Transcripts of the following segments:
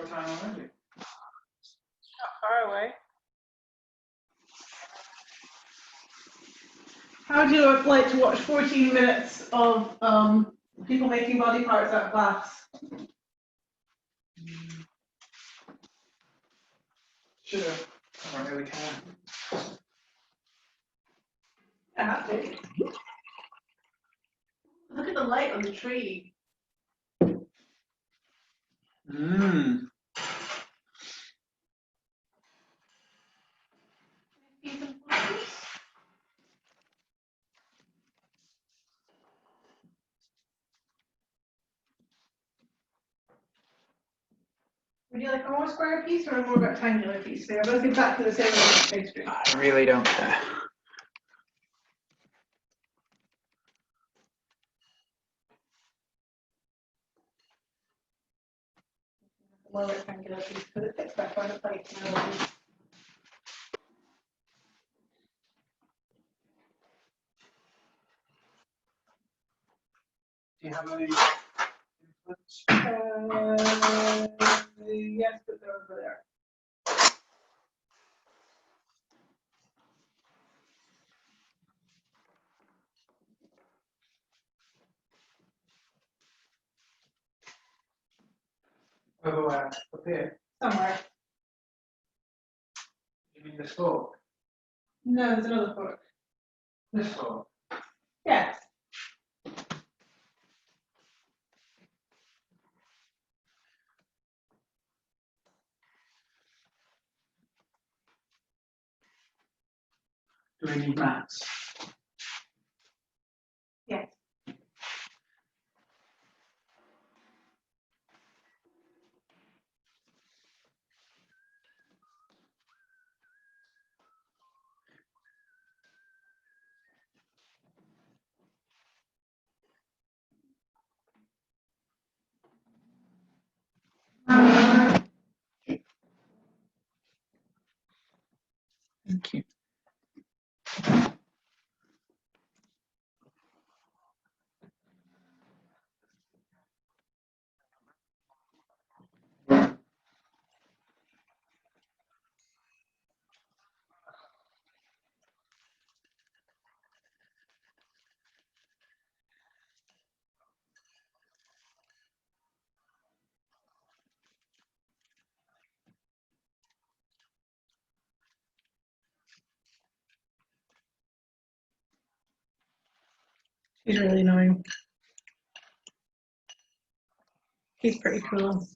time already. Not far away. How do you like to watch 14 minutes of people making body parts out of glass? Should have. I don't really care. I have to. Look at the light on the tree. Mmm. Would you like a more square piece or a more rectangular piece? They're both exactly the same on the pastry. I really don't care. More rectangular piece because it fits better on the plate. Do you have any inputs? Yes, but they're over there. Over where? Up here? Somewhere. You mean this fork? No, there's another fork. This fork? Yes. Do we need mats? Yes. Thank you. He's really annoying. He's pretty cool.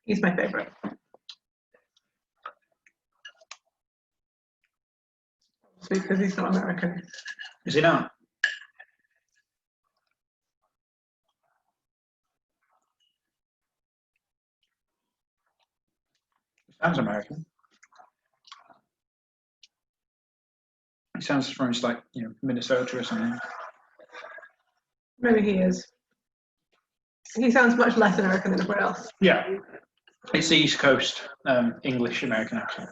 He's my favorite. Because he's not American. Is he not? Sounds American. He sounds from like, you know, Minnesota or something. Maybe he is. He sounds much less American than everyone else. Yeah. It's the East Coast English American accent.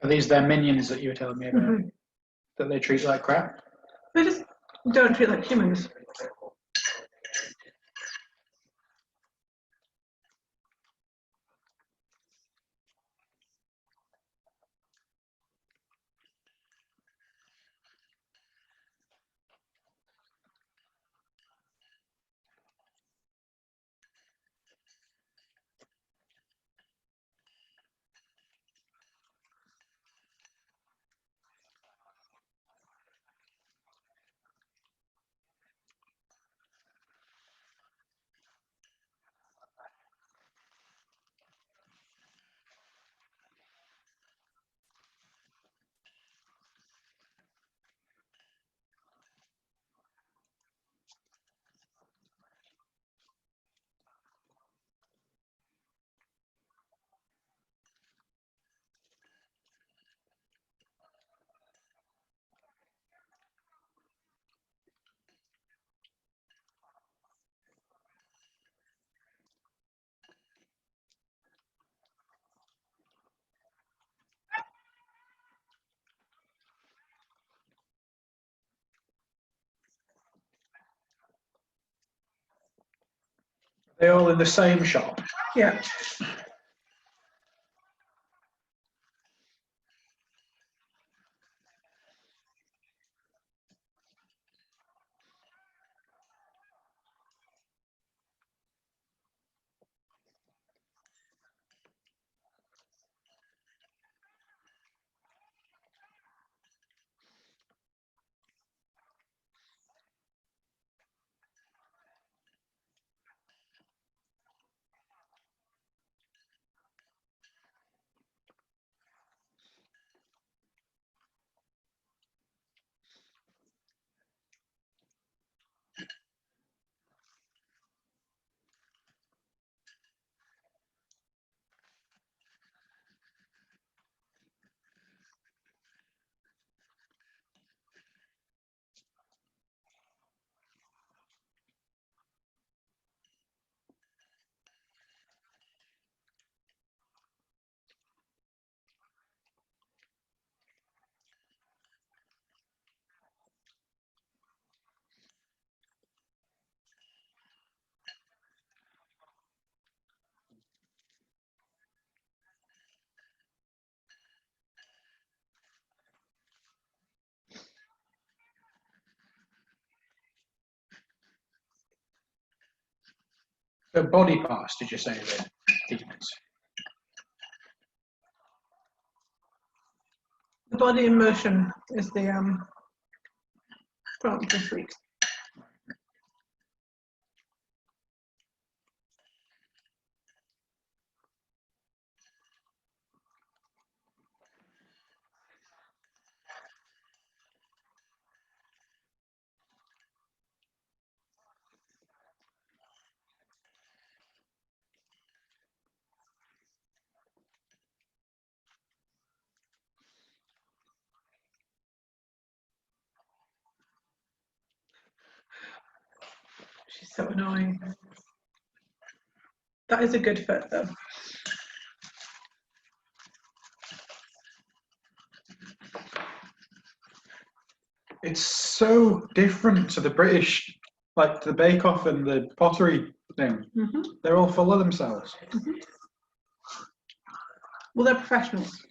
Are these their minions that you were telling me about? Mm-hmm. that they treat like crap. They just don't treat like humans. They're all in the same shop. Yeah. The body parts, did you say, the demons? The body in motion is the front of the freak. She's so annoying. That is a good fit, though. It's so different to the British, like the Bake Off and the pottery thing. Mm-hmm. They're all full of themselves. Mm-hmm. Well, they're professionals.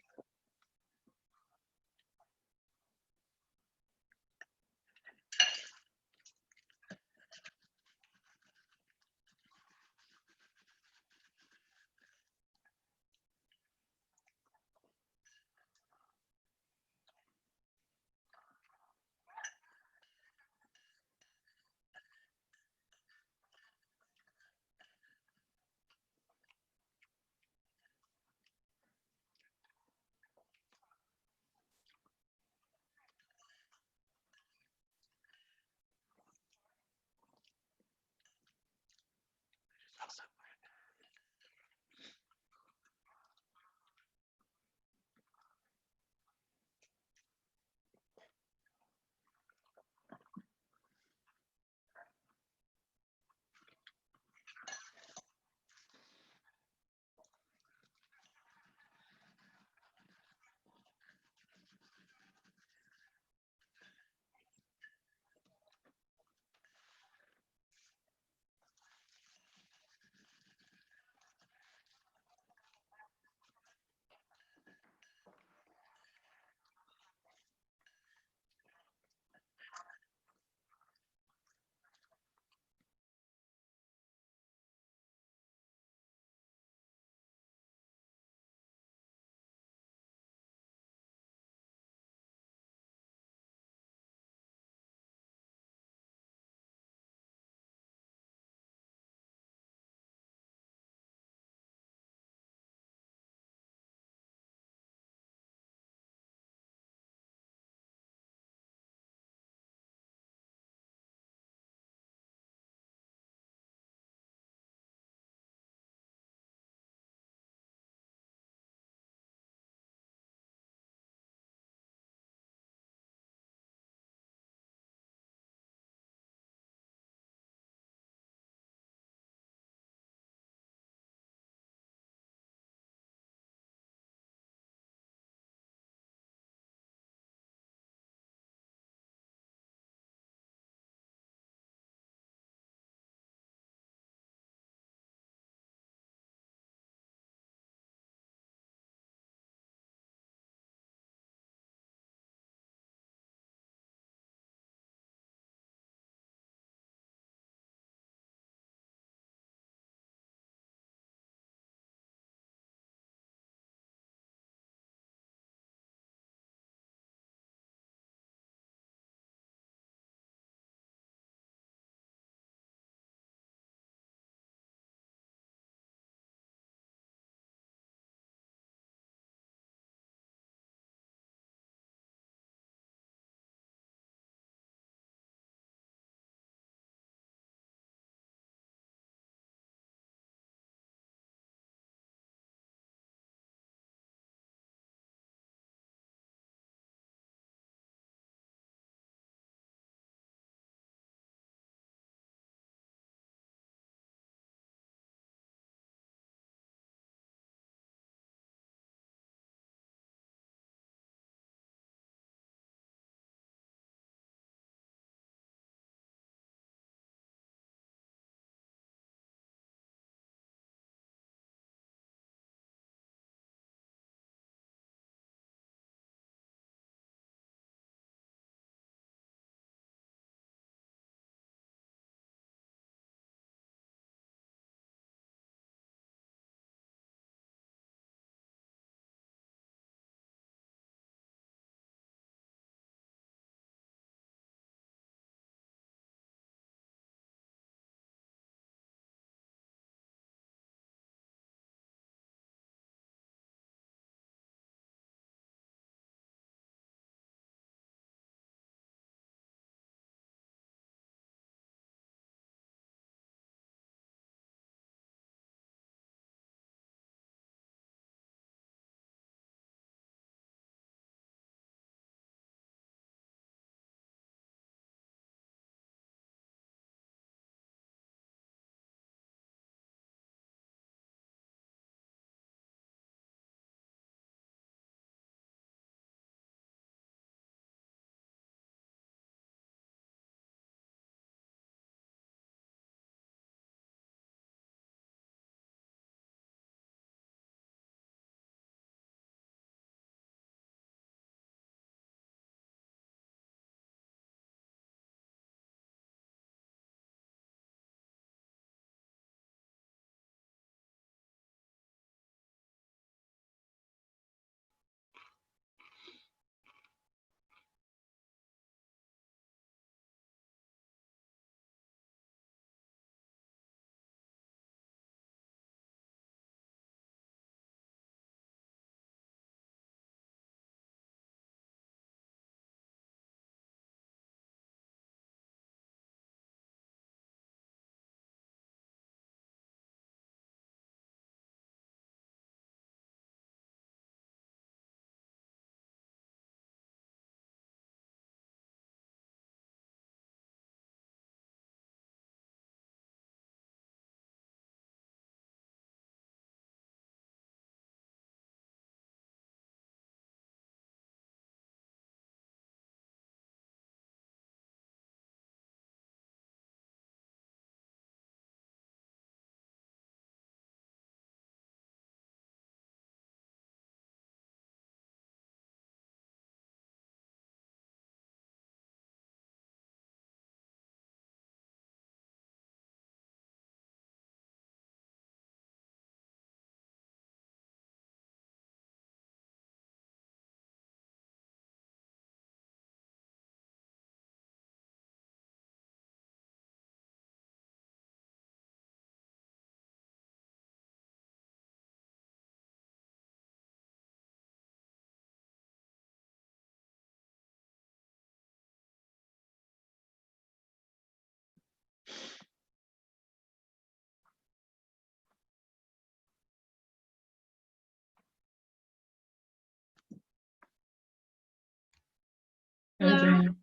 Anything?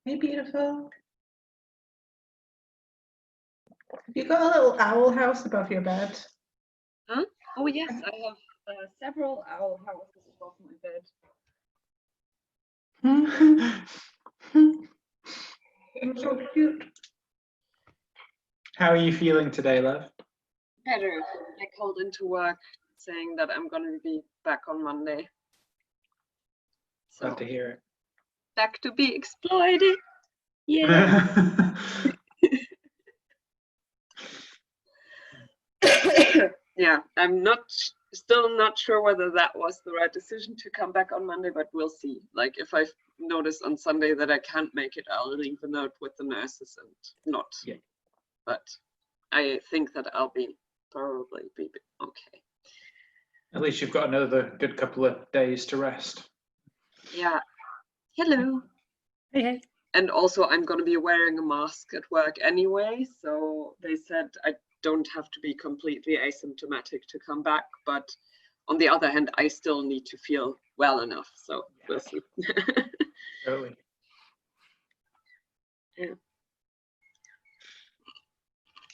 Hey, beautiful. Have you got a little owl house above your bed? Huh? Oh yes, I have several owl houses above my bed. It's so cute. How are you feeling today, love? Better. I called into work saying that I'm going to be back on Monday. So Glad to hear back to be exploited. Yeah. Yeah, I'm still not sure whether that was the right decision to come back on Monday, but we'll see. Like if I notice on Sunday that I can't make it, I'll leave a note with the nurses and not. Yeah. But I think that I'll probably be okay. At least you've got another good couple of days to rest. Yeah. Hello. Hey, hey. And also I'm going to be wearing a mask at work anyway, so they said I don't have to be completely asymptomatic to come back, but on the other hand, I still need to feel well enough, so we'll see. Totally. Yeah.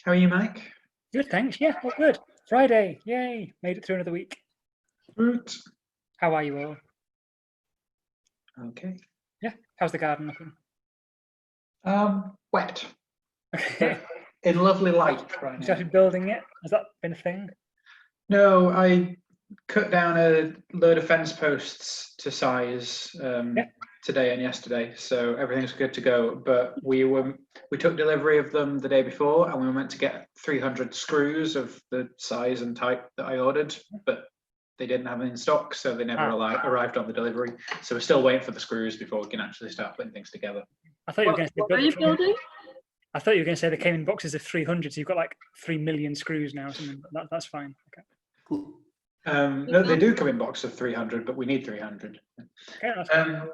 How are you, Mike? Good, thanks. Yeah, all good. Friday, yay! Made it through another week. Good. How are you all? Okay. Yeah, how's the garden looking? Wet. Okay. In lovely light right You now. started building it? Has that been a thing? No, I cut down a load of fence posts to size today and yesterday, so everything's good to go. But we took delivery of them the day before, and we were meant to get 300 screws of the size and type that I ordered, but they didn't have them in stock, so they never arrived on the delivery. So we're still waiting for the screws before we can actually start putting things together. I thought you were going to say What are you building? I thought you were going to say they came in boxes of 300, so you've got like 3 million screws now or something. But that's fine. Okay. No, they do come in boxes of 300, but we need 300. Okay, that's fine.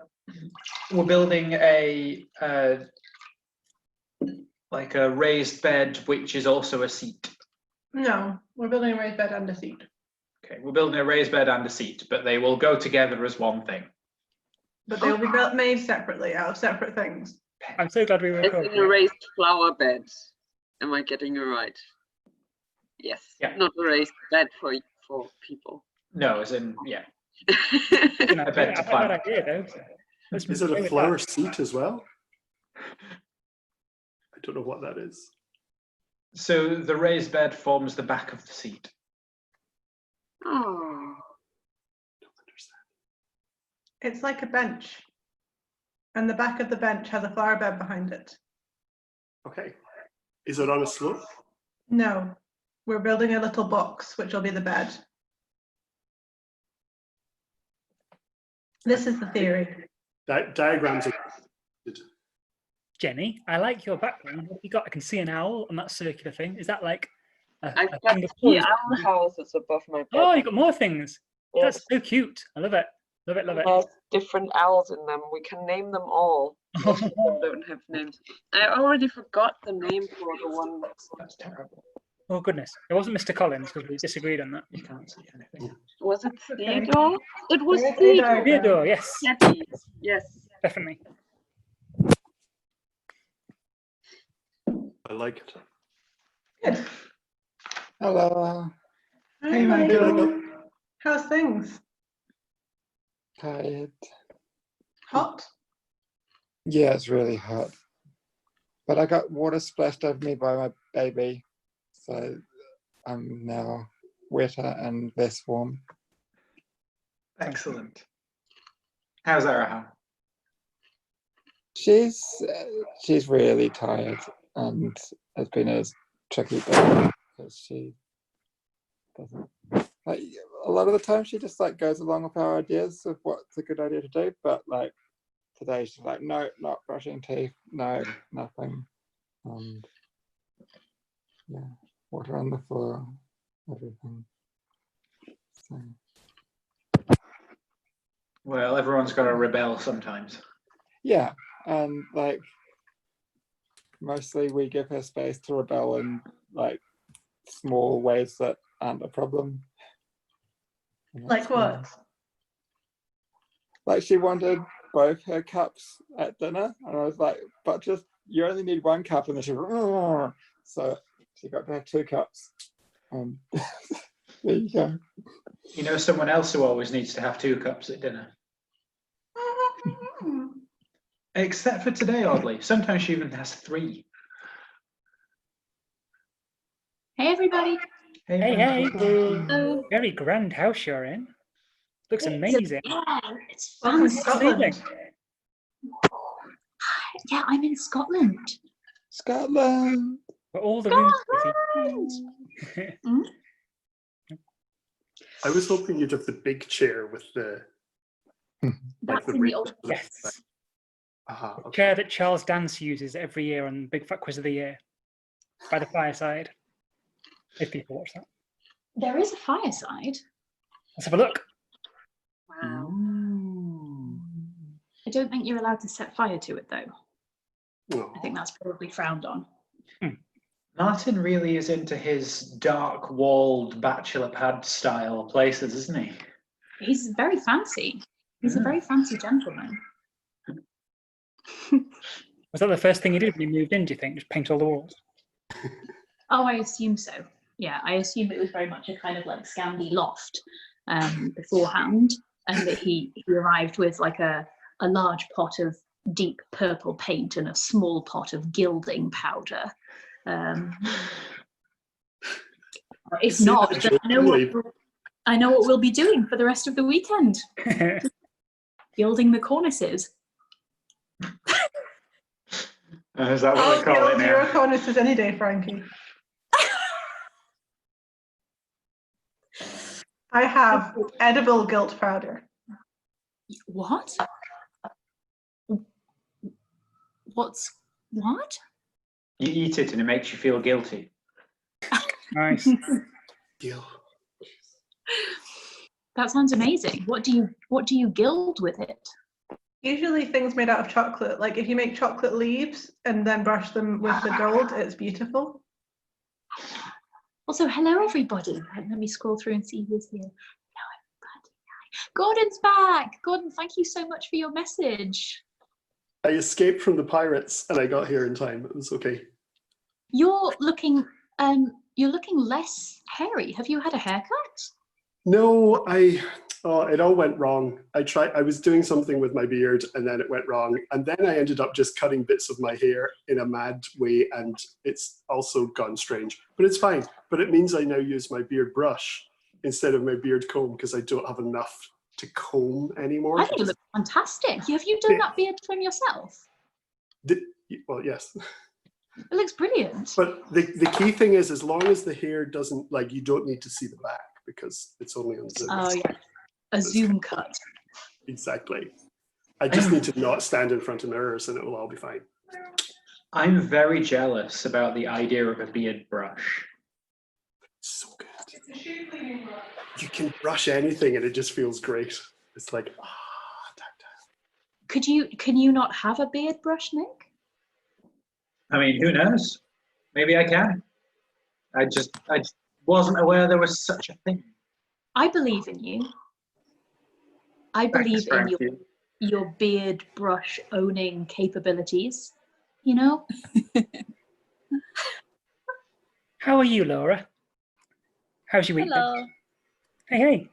We're building a like a raised bed, which is also a seat. No, we're building a raised bed and a seat. Okay, we're building a raised bed and a seat, but they will go together as one thing. But they will be made separately out of separate things. I'm so glad we were It's recording. in a raised flower bed. Am I getting it right? Yes. Yeah. Not a raised bed for people. No, as in, yeah. Good A bed to idea. I like climb. that idea, though. Let's Is it play a with flower that. seat as well? I don't know what that is. So the raised bed forms the back of the seat. Oh. Don't understand. It's like a bench. And the back of the bench has a flower bed behind it. Okay. Is it on a slope? No, we're building a little box, which will be the bed. This is the theory. Diagrams are good. Jenny, I like your background. What have you got? I can see an owl on that circular thing. Is that like I've a got thing of 3 toys? owl houses above my bed. Oh, you got more things. Yes. That's so cute. I love it. Love it, love it. There's different owls in them. We can name them all. Most of them don't have names. I already forgot the name for the one. That's terrible. Oh, goodness. It wasn't Mr. Collins because we disagreed on that. You can't see anything. Was it Okay. Theodore? It was Where's Theodore. Theodore, yes. Yeti. Yes. Definitely. I like it. Good. Hello, Hey, Hi, Michael. Michael. How's things? tired. Hot? Yeah, it's really hot. But I got water splashed over me by my baby, so I'm now wetter and less warm. Excellent. How's Araha? She's really tired, and it's been a tricky day because she doesn't like a lot of the time. She just like goes along with our ideas of what's a good idea to do, but like today she's like, no, not brushing teeth, no, nothing, and yeah, water on the floor, everything. So Well, everyone's got to rebel sometimes. yeah, and like mostly we give her space to rebel in like small ways that aren't a problem. And Like that's what? fine. Like she wanted both her cups at dinner, and I was like, but just you only need one cup, and then she went, so she got to have 2 cups. There you go. You know someone else who always needs to have 2 cups at dinner? Except for today, oddly. Sometimes she even has 3. Hey everybody. Hey. Hello. Very grand house you're in. Looks amazing. Yeah, it's Welcome to fancy. Scotland. Yeah, I'm in Scotland. Scotland. But all the rooms busy. I was hoping you'd have the big chair with the That's the in the ring. old. Yes. Aha, The okay. chair that Charles Dance uses every year on Big Fat Quiz of the Year. By the fireside. If people watch that. There is a fireside. Let's have a look. Wow. I don't think you're allowed to set fire to it though. Oh. I think that's probably frowned on. Martin really is into his dark walled bachelor pad style places, isn't he? He's very fancy. He's a very fancy gentleman. Was that the first thing he did when he moved in, do you think? Just paint all the walls? Oh, I assume so. Yeah, I assume it was very much a kind of like Scandi loft beforehand, and that he arrived with like a large pot of deep purple paint and a small pot of gilding powder. If See not, that then joke, I know what we'll be doing for the rest of the weekend. Gilding the cornices. Is that what I'll they call it gild your now? cornices any day, Frankie. I have edible gilt powder. What? What? You eat it and it makes you feel guilty. Nice. Deal. That sounds amazing. What do you gild with it? Usually things made out of chocolate. Like if you make chocolate leaves and then brush them with the gold, it's beautiful. Also, hello everybody. Let me scroll through and see who's here. Hello everybody. Gordon's back. Gordon, thank you so much for your message. I escaped from the pirates and I got here in time. It was okay. You're looking less hairy. Have you had a haircut? No, it all went wrong. I was doing something with my beard and then it went wrong. And then I ended up just cutting bits of my hair in a mad way and it's also gone strange. But it's fine. But it means I now use my beard brush instead of my beard comb because I don't have enough to comb anymore. I think it looks fantastic. Have you done that beard trim yourself? Well, yes. It looks brilliant. But the key thing is as long as the hair doesn't, like, you don't need to see the back because it's only on Zoom. Oh yeah, a zoom cut. Exactly. I just need to not stand in front of mirrors and it will all be fine. I'm very jealous about the idea of a beard brush. So good. You can brush anything and it just feels great. It's like, tactile. Can you not have a beard brush, Nick? I mean, who knows? Maybe I can. I just wasn't aware there was such a thing. I believe in you. I believe in your beard brush owning capabilities. You know? How are you, Laura? How's your week Hello. been? Hey.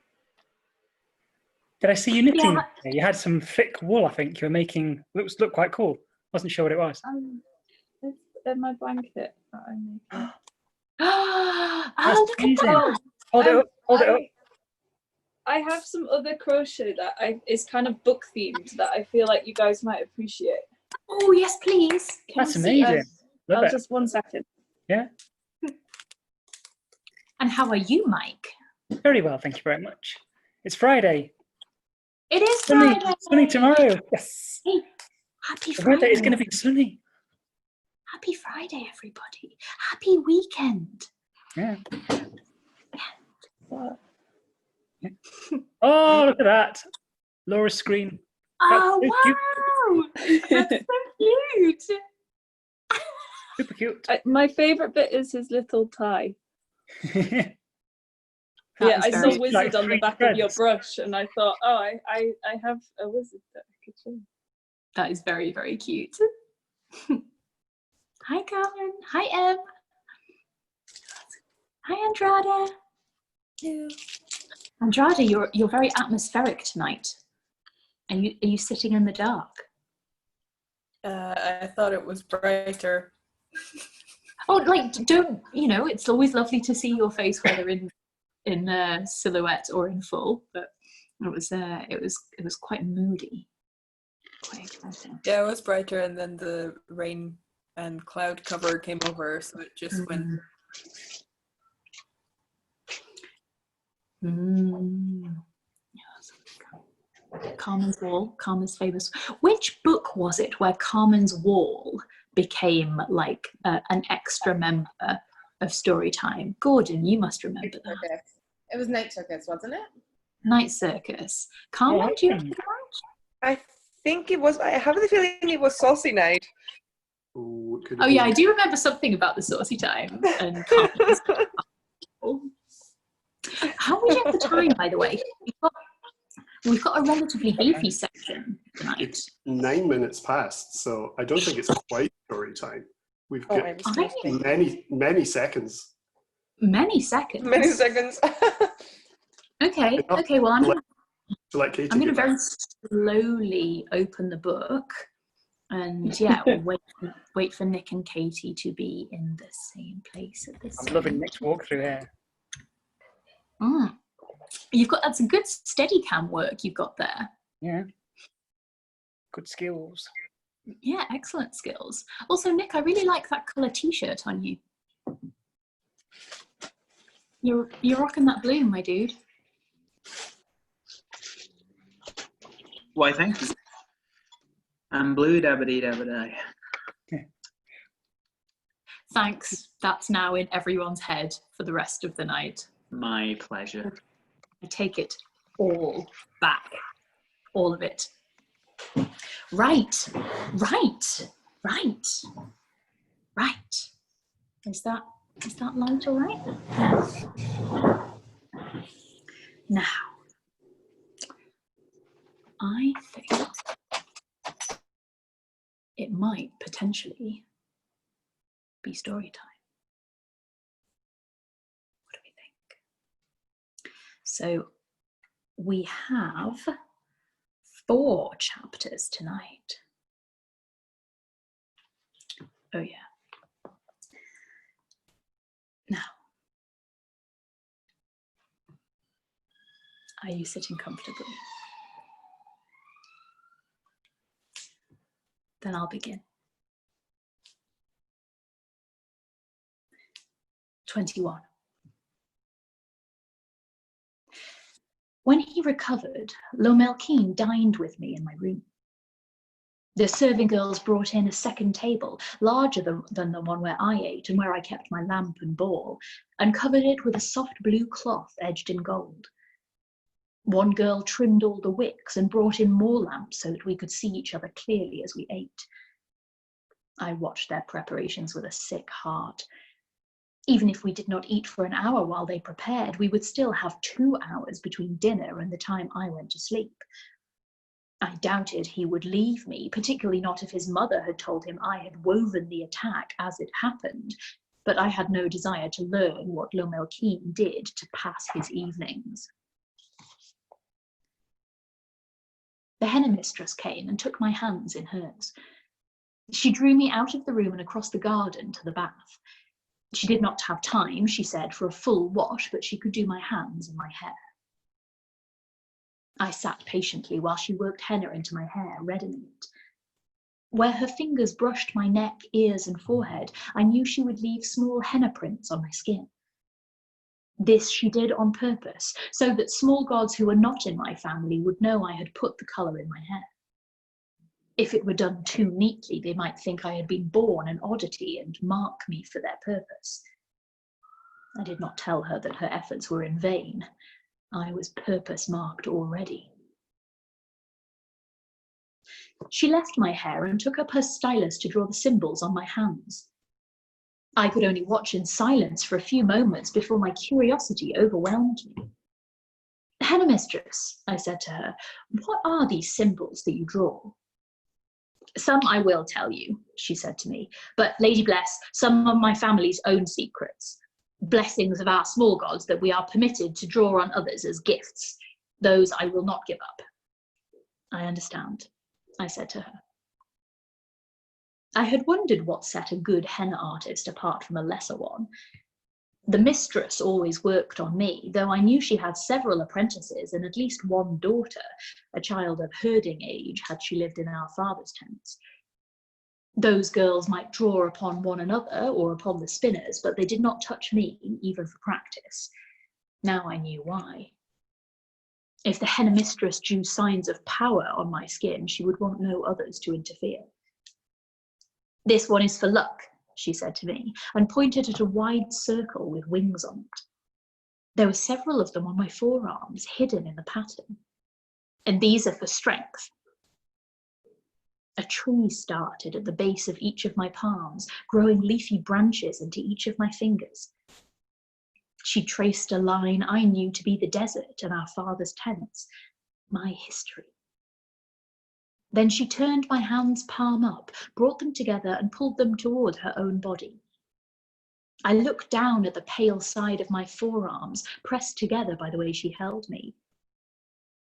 Did I see you knitting? Yeah. You had some thick wool, I think. You were making, looked quite cool. Wasn't sure what it was. It's in my blanket that I made. Oh, look at that. Hold it up. I have some other crochet that is kind of book themed that I feel like you guys might appreciate. Oh, yes, please. That's amazing. Love it. Just 1 second. Yeah. And how are you, Mike? Very well, thank you very much. It's Friday. It is Sunny, Friday. sunny tomorrow. Yes. Hey, happy The weather Friday. is going to be sunny. Happy Friday, everybody. Happy weekend. Yeah. Oh, look at that. Laura's screen. Oh, so cute. wow. That's so cute. Super cute. My favourite bit is his little tie. That Yeah, is I very saw cute. wizard Like on the three back of your threads. brush and I thought, oh, I have a wizard that I That is very, very cute. Hi, Carmen. Hi, Em. Hi, Andrada. Yeah. Andrada, you're very atmospheric tonight. Are you sitting in the dark? I thought it was brighter. Oh, like, don't, you know, it's always lovely to see your face, whether in silhouette or in full, but it was quite moody. Quite exciting. Yeah, it was brighter, and then the rain and cloud cover came over, so it just went. Carmen's Wall, Carmen's famous. Which book was it where Carmen's Wall became like an extra member of Storytime? Gordon, you must remember that. It was Night Circus, wasn't it? Night Circus. Carmen, do you remember that? I think it was. I have the feeling it was Saucy Night. Ooh, Oh yeah, I do remember something about the Saucy Time and Carmen's. How are we doing for time, by the way? We've got a relatively beefy section tonight. It's 9 minutes past, so I don't think it's quite story time. We've got many seconds. Many seconds? Many seconds. Okay, well, I'm going to very back. slowly open the book and, yeah, wait for Nick and Katie to be in the same place at this I'm loving Nick's walkthrough here. That's a good steady cam work you've got there. Yeah. Good skills. Yeah, excellent skills. Also, Nick, I really like that colour t-shirt on you. You're rocking that blue, my dude. Why, thank you. I'm blue dabba-dee dabba-die. Thanks. That's now in everyone's head for the rest of the night. My pleasure. I take it all back. All of it. Right. Is that light all right? Now, I think it might potentially be story time. What do we think? So we have 4 chapters tonight. Oh yeah. Now, are you sitting comfortably? Then I'll begin. 21. When he recovered, Lomelkeen dined with me in my room. The serving girls brought in a second table, larger than the one where I ate and where I kept my lamp and ball, and covered it with a soft blue cloth edged in gold. One girl trimmed all the wicks and brought in more lamps so that we could see each other clearly as we ate. I watched their preparations with a sick heart. Even if we did not eat for an hour while they prepared, we would still have 2 hours between dinner and the time I went to sleep. I doubted he would leave me, particularly not if his mother had told him I had woven the attack as it happened, but I had no desire to learn what Lomelkeen did to pass his evenings. The henna mistress came and took my hands in hers. She drew me out of the room and across the garden to the bath. She did not have time, she said, for a full wash, but she could do my hands and my hair. I sat patiently while she worked henna into my hair, reddening it. Where her fingers brushed my neck, ears, and forehead, I knew she would leave small henna prints on my skin. This she did on purpose, so that small gods who were not in my family would know I had put the colour in my hair. If it were done too neatly, they might think I had been born an oddity and mark me for their purpose. I did not tell her that her efforts were in vain. I was purpose marked already. She left my hair and took up her stylus to draw the symbols on my hands. I could only watch in silence for a few moments before my curiosity overwhelmed me. Henna mistress, I said to her, what are these symbols that you draw? Some I will tell you, she said to me, but Lady Bless, some of my family's own secrets, blessings of our small gods that we are permitted to draw on others as gifts, those I will not give up. I understand, I said to her. I had wondered what set a good henna artist apart from a lesser one. The mistress always worked on me, though I knew she had several apprentices and at least one daughter, a child of herding age, had she lived in our father's tents. Those girls might draw upon one another or upon the spinners, but they did not touch me, even for practice. Now I knew why. If the henna mistress drew signs of power on my skin, she would want no others to interfere. This one is for luck, she said to me, and pointed at a wide circle with wings on it. There were several of them on my forearms, hidden in the pattern. And these are for strength. A tree started at the base of each of my palms, growing leafy branches into each of my fingers. She traced a line I knew to be the desert and our father's tents, my history. Then she turned my hands palm up, brought them together and pulled them toward her own body. I looked down at the pale side of my forearms, pressed together by the way she held me.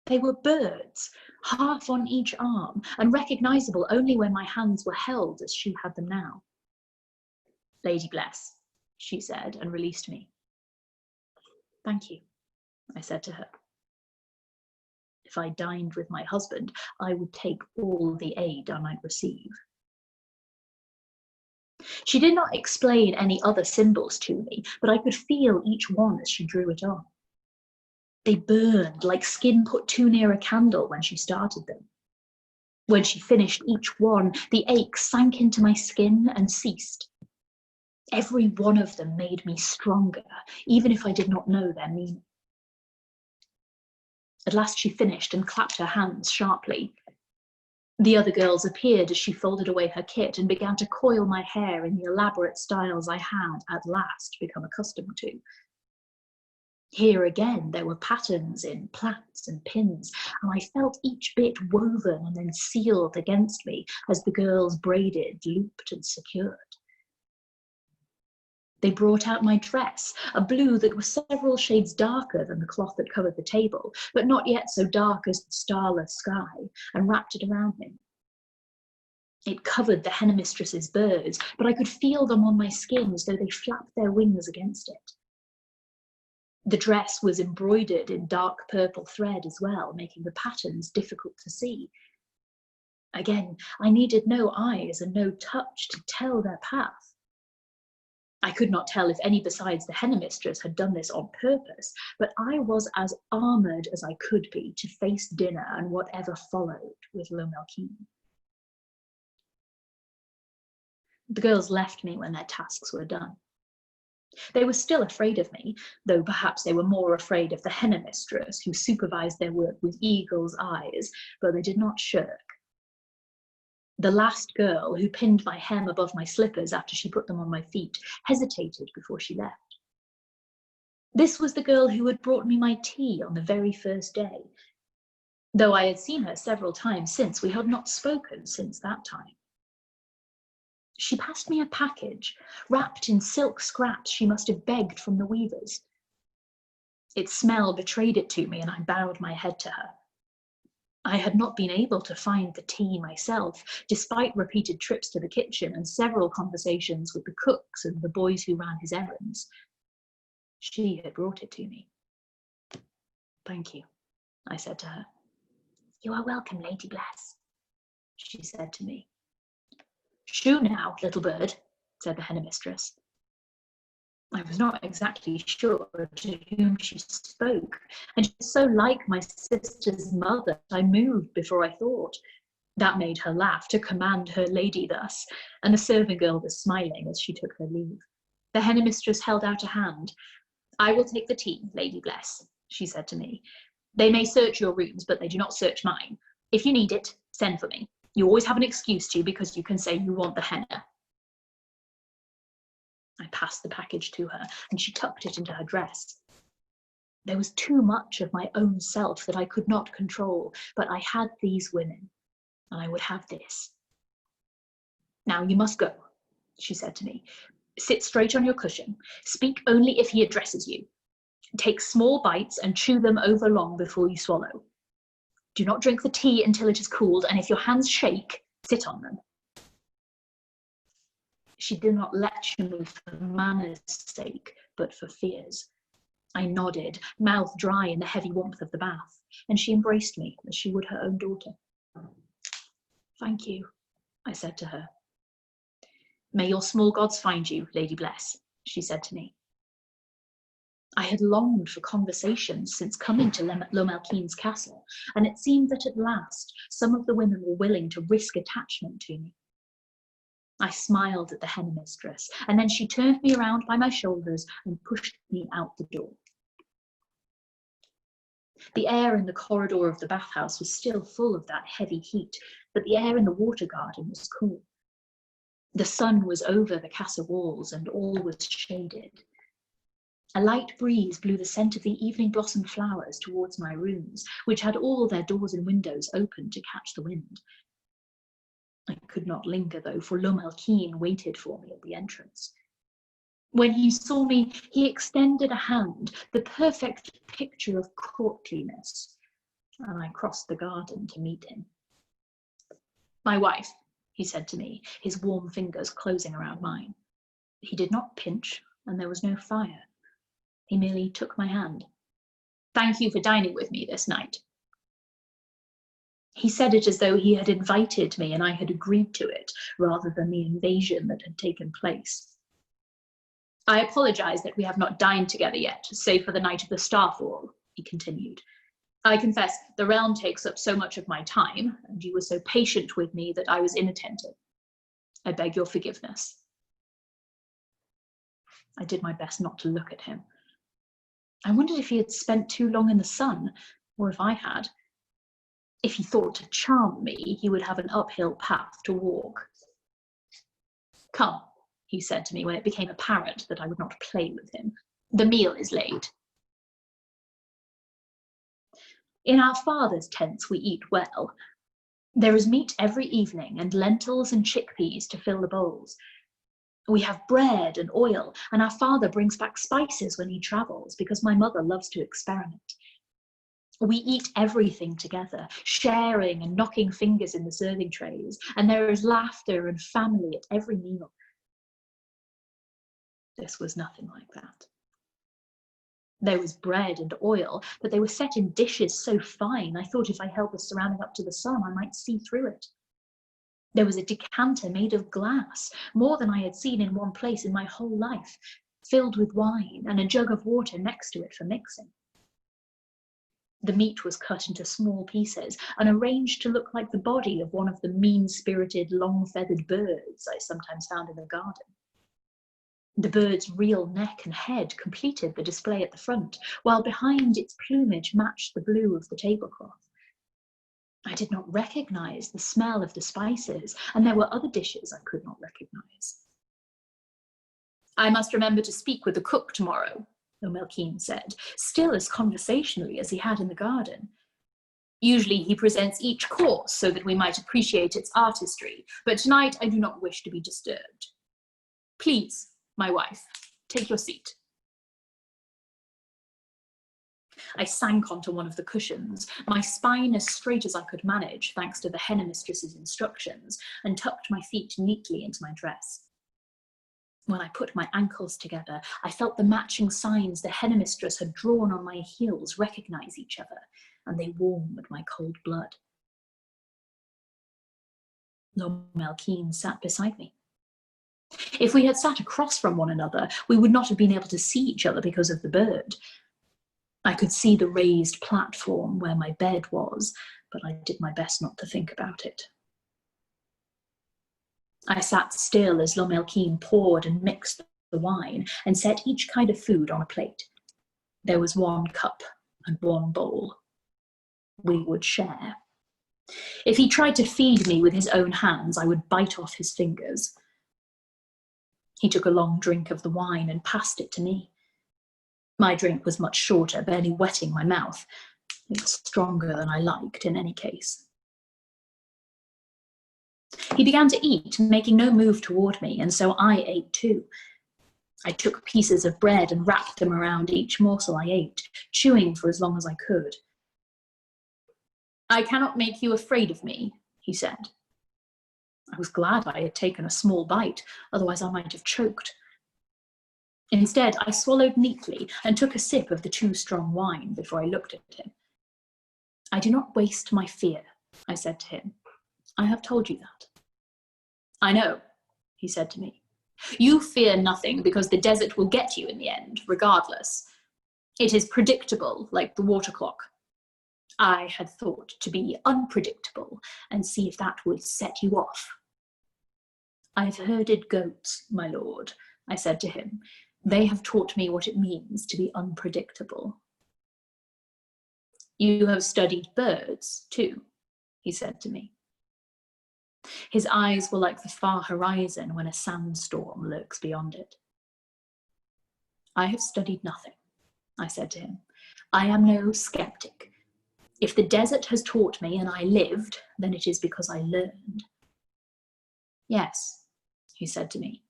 They were birds, half on each arm, and recognizable only when my hands were held as she had them now. Lady Bless, she said, and released me. Thank you, I said to her. If I dined with my husband, I would take all the aid I might receive. She did not explain any other symbols to me, but I could feel each one as she drew it on. They burned like skin put too near a candle when she started them. When she finished each one, the ache sank into my skin and ceased. Every one of them made me stronger, even if I did not know their meaning. At last she finished and clapped her hands sharply. The other girls appeared as she folded away her kit and began to coil my hair in the elaborate styles I had at last become accustomed to. Here again there were patterns in plaits and pins, and I felt each bit woven and then sealed against me as the girls braided, looped and secured. They brought out my dress, a blue that was several shades darker than the cloth that covered the table, but not yet so dark as the starless sky, and wrapped it around me. It covered the henna mistress's birds, but I could feel them on my skin as though they flapped their wings against it. The dress was embroidered in dark purple thread as well, making the patterns difficult to see. Again, I needed no eyes and no touch to tell their path. I could not tell if any besides the henna mistress had done this on purpose, but I was as armoured as I could be to face dinner and whatever followed with Le Melkin. The girls left me when their tasks were done. They were still afraid of me, though perhaps they were more afraid of the henna mistress, who supervised their work with eagle's eyes, but they did not shirk. The last girl, who pinned my hem above my slippers after she put them on my feet, hesitated before she left. This was the girl who had brought me my tea on the very first day. Though I had seen her several times since, we had not spoken since that time. She passed me a package, wrapped in silk scraps she must have begged from the weavers. Its smell betrayed it to me, and I bowed my head to her. I had not been able to find the tea myself, despite repeated trips to the kitchen and several conversations with the cooks and the boys who ran his errands. She had brought it to me. Thank you, I said to her. You are welcome, Lady Bless, she said to me. Shoo now, little bird, said the henna mistress. I was not exactly sure to whom she spoke, and she was so like my sister's mother, I moved before I thought. That made her laugh, to command her lady thus, and the servant girl was smiling as she took her leave. The henna mistress held out a hand. I will take the tea, Lady Bless, she said to me. They may search your rooms, but they do not search mine. If you need it, send for me. You always have an excuse to, because you can say you want the henna. I passed the package to her, and she tucked it into her dress. There was too much of my own self that I could not control, but I had these women, and I would have this. Now you must go, she said to me. Sit straight on your cushion. Speak only if he addresses you. Take small bites and chew them over long before you swallow. Do not drink the tea until it is cooled, and if your hands shake, sit on them. She did not lecture me for manners' sake, but for fears. I nodded, mouth dry in the heavy warmth of the bath, and she embraced me as she would her own daughter. Thank you, I said to her. May your small gods find you, Lady Bless, she said to me. I had longed for conversations since coming to Lomelkeen's castle, and it seemed that at last some of the women were willing to risk attachment to me. I smiled at the hen mistress, and then she turned me around by my shoulders and pushed me out the door. The air in the corridor of the bathhouse was still full of that heavy heat, but the air in the water garden was cool. The sun was over the castle walls, and all was shaded. A light breeze blew the scent of the evening blossom flowers towards my rooms, which had all their doors and windows open to catch the wind. I could not linger, though, for Lomelkeen waited for me at the entrance. When he saw me, he extended a hand, the perfect picture of courtliness, and I crossed the garden to meet him. My wife, he said to me, his warm fingers closing around mine. He did not pinch, and there was no fire. He merely took my hand. Thank you for dining with me this night. He said it as though he had invited me and I had agreed to it, rather than the invasion that had taken place. I apologize that we have not dined together yet, save for the night of the Starfall, he continued. I confess, the realm takes up so much of my time, and you were so patient with me that I was inattentive. I beg your forgiveness. I did my best not to look at him. I wondered if he had spent too long in the sun, or if I had. If he thought to charm me, he would have an uphill path to walk. Come, he said to me when it became apparent that I would not play with him. The meal is laid. In our father's tents we eat well. There is meat every evening and lentils and chickpeas to fill the bowls. We have bread and oil, and our father brings back spices when he travels because my mother loves to experiment. We eat everything together, sharing and knocking fingers in the serving trays, and there is laughter and family at every meal. This was nothing like that. There was bread and oil, but they were set in dishes so fine I thought if I held the surrounding up to the sun I might see through it. There was a decanter made of glass, more than I had seen in one place in my whole life, filled with wine, and a jug of water next to it for mixing. The meat was cut into small pieces and arranged to look like the body of one of the mean-spirited, long-feathered birds I sometimes found in the garden. The bird's real neck and head completed the display at the front, while behind its plumage matched the blue of the tablecloth. I did not recognize the smell of the spices, and there were other dishes I could not recognize. I must remember to speak with the cook tomorrow, Lomelkeen said, still as conversationally as he had in the garden. Usually he presents each course so that we might appreciate its artistry, but tonight I do not wish to be disturbed. Please, my wife, take your seat. I sank onto one of the cushions, my spine as straight as I could manage, thanks to the henna mistress's instructions, and tucked my feet neatly into my dress. When I put my ankles together, I felt the matching signs the henna mistress had drawn on my heels recognize each other, and they warmed my cold blood. Lomelkeen sat beside me. If we had sat across from one another, we would not have been able to see each other because of the bird. I could see the raised platform where my bed was, but I did my best not to think about it. I sat still as Lomelkeen poured and mixed the wine and set each kind of food on a plate. There was one cup and one bowl. We would share. If he tried to feed me with his own hands, I would bite off his fingers. He took a long drink of the wine and passed it to me. My drink was much shorter, barely wetting my mouth. It was stronger than I liked in any case. He began to eat, making no move toward me, and so I ate too. I took pieces of bread and wrapped them around each morsel I ate, chewing for as long as I could. "I cannot make you afraid of me," he said. I was glad I had taken a small bite, otherwise I might have choked. Instead, I swallowed neatly and took a sip of the too strong wine before I looked at him. "I do not waste my fear," I said to him. "I have told you that." "I know," he said to me. "You fear nothing because the desert will get you in the end, regardless. It is predictable, like the water clock. I had thought to be unpredictable and see if that would set you off." "I've herded goats, my lord," I said to him. "They have taught me what it means to be unpredictable." "You have studied birds, too," he said to me. His eyes were like the far horizon when a sandstorm lurks beyond it. "I have studied nothing," I said to him. "I am no skeptic. If the desert has taught me and I lived, then it is because I learned." "Yes," he said to me.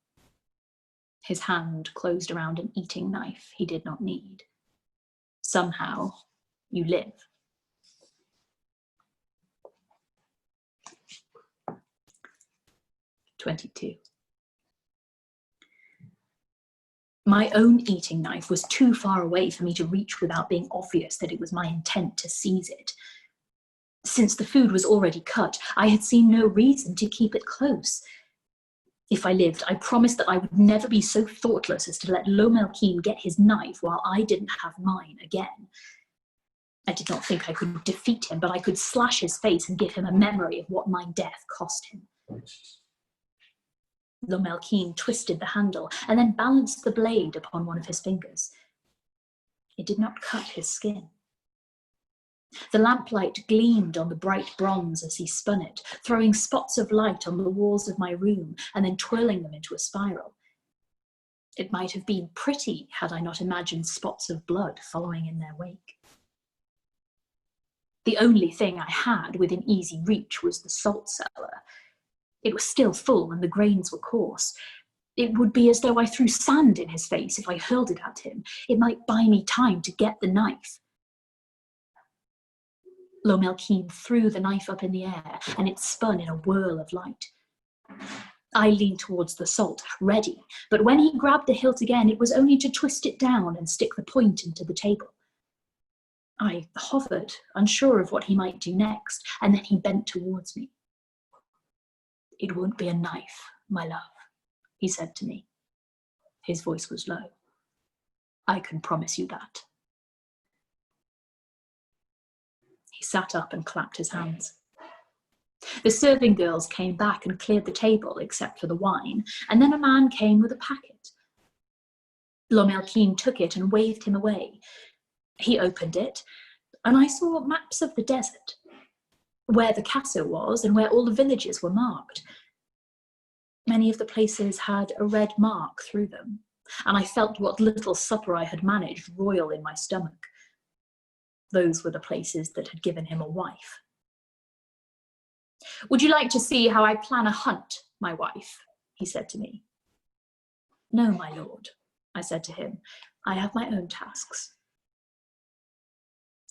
His hand closed around an eating knife he did not need. "Somehow, you live." "22. My own eating knife was too far away for me to reach without being obvious that it was my intent to seize it. Since the food was already cut, I had seen no reason to keep it close. If I lived, I promised that I would never be so thoughtless as to let Lomelkeen get his knife while I didn't have mine again. I did not think I could defeat him, but I could slash his face and give him a memory of what my death cost him. Lomelkeen twisted the handle and then balanced the blade upon one of his fingers. It did not cut his skin. The lamplight gleamed on the bright bronze as he spun it, throwing spots of light on the walls of my room and then twirling them into a spiral. It might have been pretty had I not imagined spots of blood following in their wake. The only thing I had within easy reach was the salt cellar. It was still full and the grains were coarse. It would be as though I threw sand in his face if I hurled it at him. It might buy me time to get the knife. Lomelkeen threw the knife up in the air and it spun in a whirl of light. I leaned towards the salt, ready, but when he grabbed the hilt again, it was only to twist it down and stick the point into the table. I hovered, unsure of what he might do next, and then he bent towards me. "It won't be a knife, my love," he said to me. His voice was low. "I can promise you that." He sat up and clapped his hands. The serving girls came back and cleared the table except for the wine, and then a man came with a packet. Lomelkeen took it and waved him away. He opened it, and I saw maps of the desert, where the castle was and where all the villages were marked. Many of the places had a red mark through them, and I felt what little supper I had managed roil in my stomach. Those were the places that had given him a wife. "Would you like to see how I plan a hunt, my wife?" he said to me. "No, my lord," I said to him. "I have my own tasks."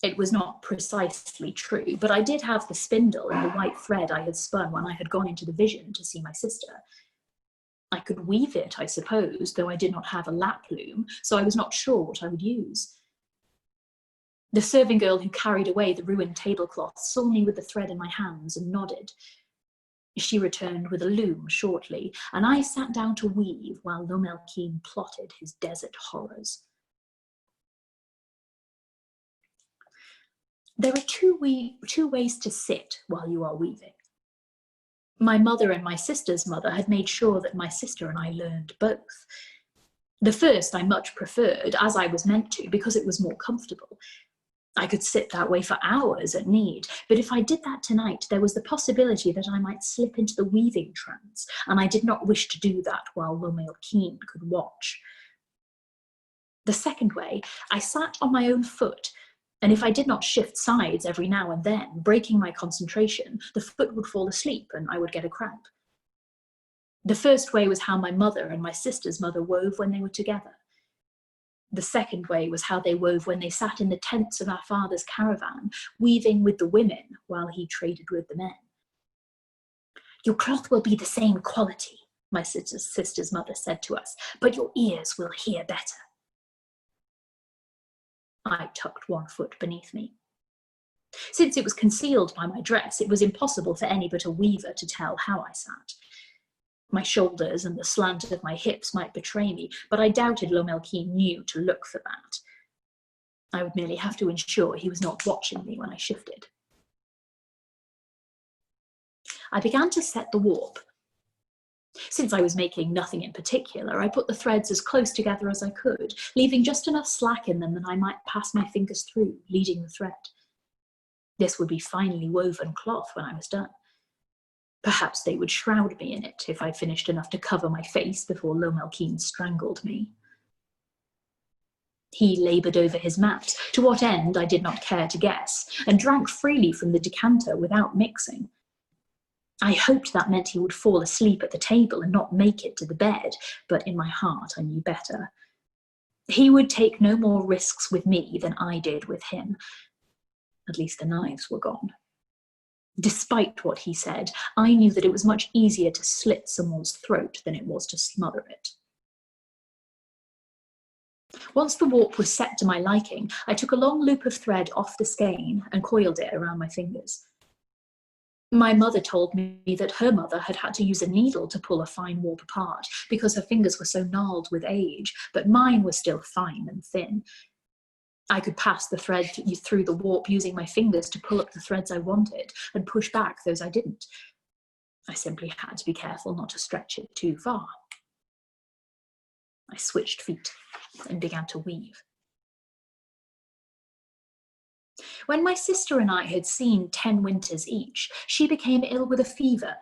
It was not precisely true, but I did have the spindle and the white thread I had spun when I had gone into the vision to see my sister. I could weave it, I suppose, though I did not have a lap loom, so I was not sure what I would use. The serving girl who carried away the ruined tablecloth saw me with the thread in my hands and nodded. She returned with a loom shortly, and I sat down to weave while Lomelkeen plotted his desert horrors. There are two ways to sit while you are weaving. My mother and my sister's mother had made sure that my sister and I learned both. The first I much preferred, as I was meant to, because it was more comfortable. I could sit that way for hours at need, but if I did that tonight, there was the possibility that I might slip into the weaving trance, and I did not wish to do that while Lomelkeen could watch. The second way, I sat on my own foot, and if I did not shift sides every now and then, breaking my concentration, the foot would fall asleep and I would get a cramp. The first way was how my mother and my sister's mother wove when they were together. The second way was how they wove when they sat in the tents of our father's caravan, weaving with the women while he traded with the men. Your cloth will be the same quality, my sister's mother said to us, but your ears will hear better. I tucked one foot beneath me. Since it was concealed by my dress, it was impossible for any but a weaver to tell how I sat. My shoulders and the slant of my hips might betray me, but I doubted Lomelkeen knew to look for that. I would merely have to ensure he was not watching me when I shifted. I began to set the warp. Since I was making nothing in particular, I put the threads as close together as I could, leaving just enough slack in them that I might pass my fingers through, leading the thread. This would be finely woven cloth when I was done. Perhaps they would shroud me in it if I finished enough to cover my face before Lomelkeen strangled me. He laboured over his maps, to what end I did not care to guess, and drank freely from the decanter without mixing. I hoped that meant he would fall asleep at the table and not make it to the bed, but in my heart I knew better. He would take no more risks with me than I did with him. At least the knives were gone. Despite what he said, I knew that it was much easier to slit someone's throat than it was to smother it. Once the warp was set to my liking, I took a long loop of thread off the skein and coiled it around my fingers. My mother told me that her mother had had to use a needle to pull a fine warp apart because her fingers were so gnarled with age, but mine were still fine and thin. I could pass the thread through the warp using my fingers to pull up the threads I wanted and push back those I didn't. I simply had to be careful not to stretch it too far. I switched feet and began to weave. When my sister and I had seen 10 winters each, she became ill with a fever,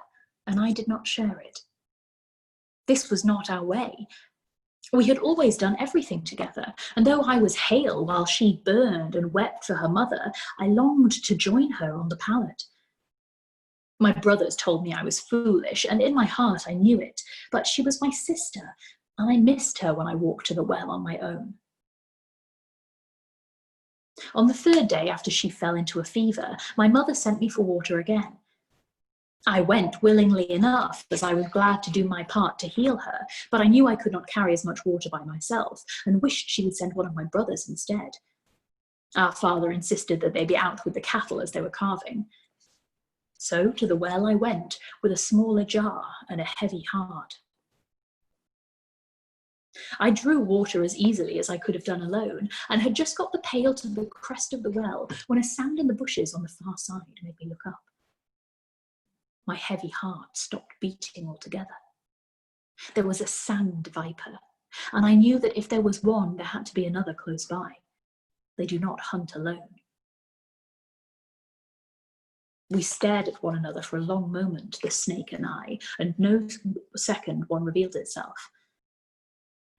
and I did not share it. This was not our way. We had always done everything together, and though I was hale while she burned and wept for her mother, I longed to join her on the pallet. My brothers told me I was foolish, and in my heart I knew it, but she was my sister, and I missed her when I walked to the well on my own. On the third day after she fell into a fever, my mother sent me for water again. I went willingly enough, as I was glad to do my part to heal her, but I knew I could not carry as much water by myself, and wished she would send one of my brothers instead. Our father insisted that they be out with the cattle as they were calving. So to the well I went, with a smaller jar and a heavy heart. I drew water as easily as I could have done alone, and had just got the pail to the crest of the well when a sound in the bushes on the far side made me look up. My heavy heart stopped beating altogether. There was a sand viper, and I knew that if there was one, there had to be another close by. They do not hunt alone. We stared at one another for a long moment, the snake and I, and no second one revealed itself.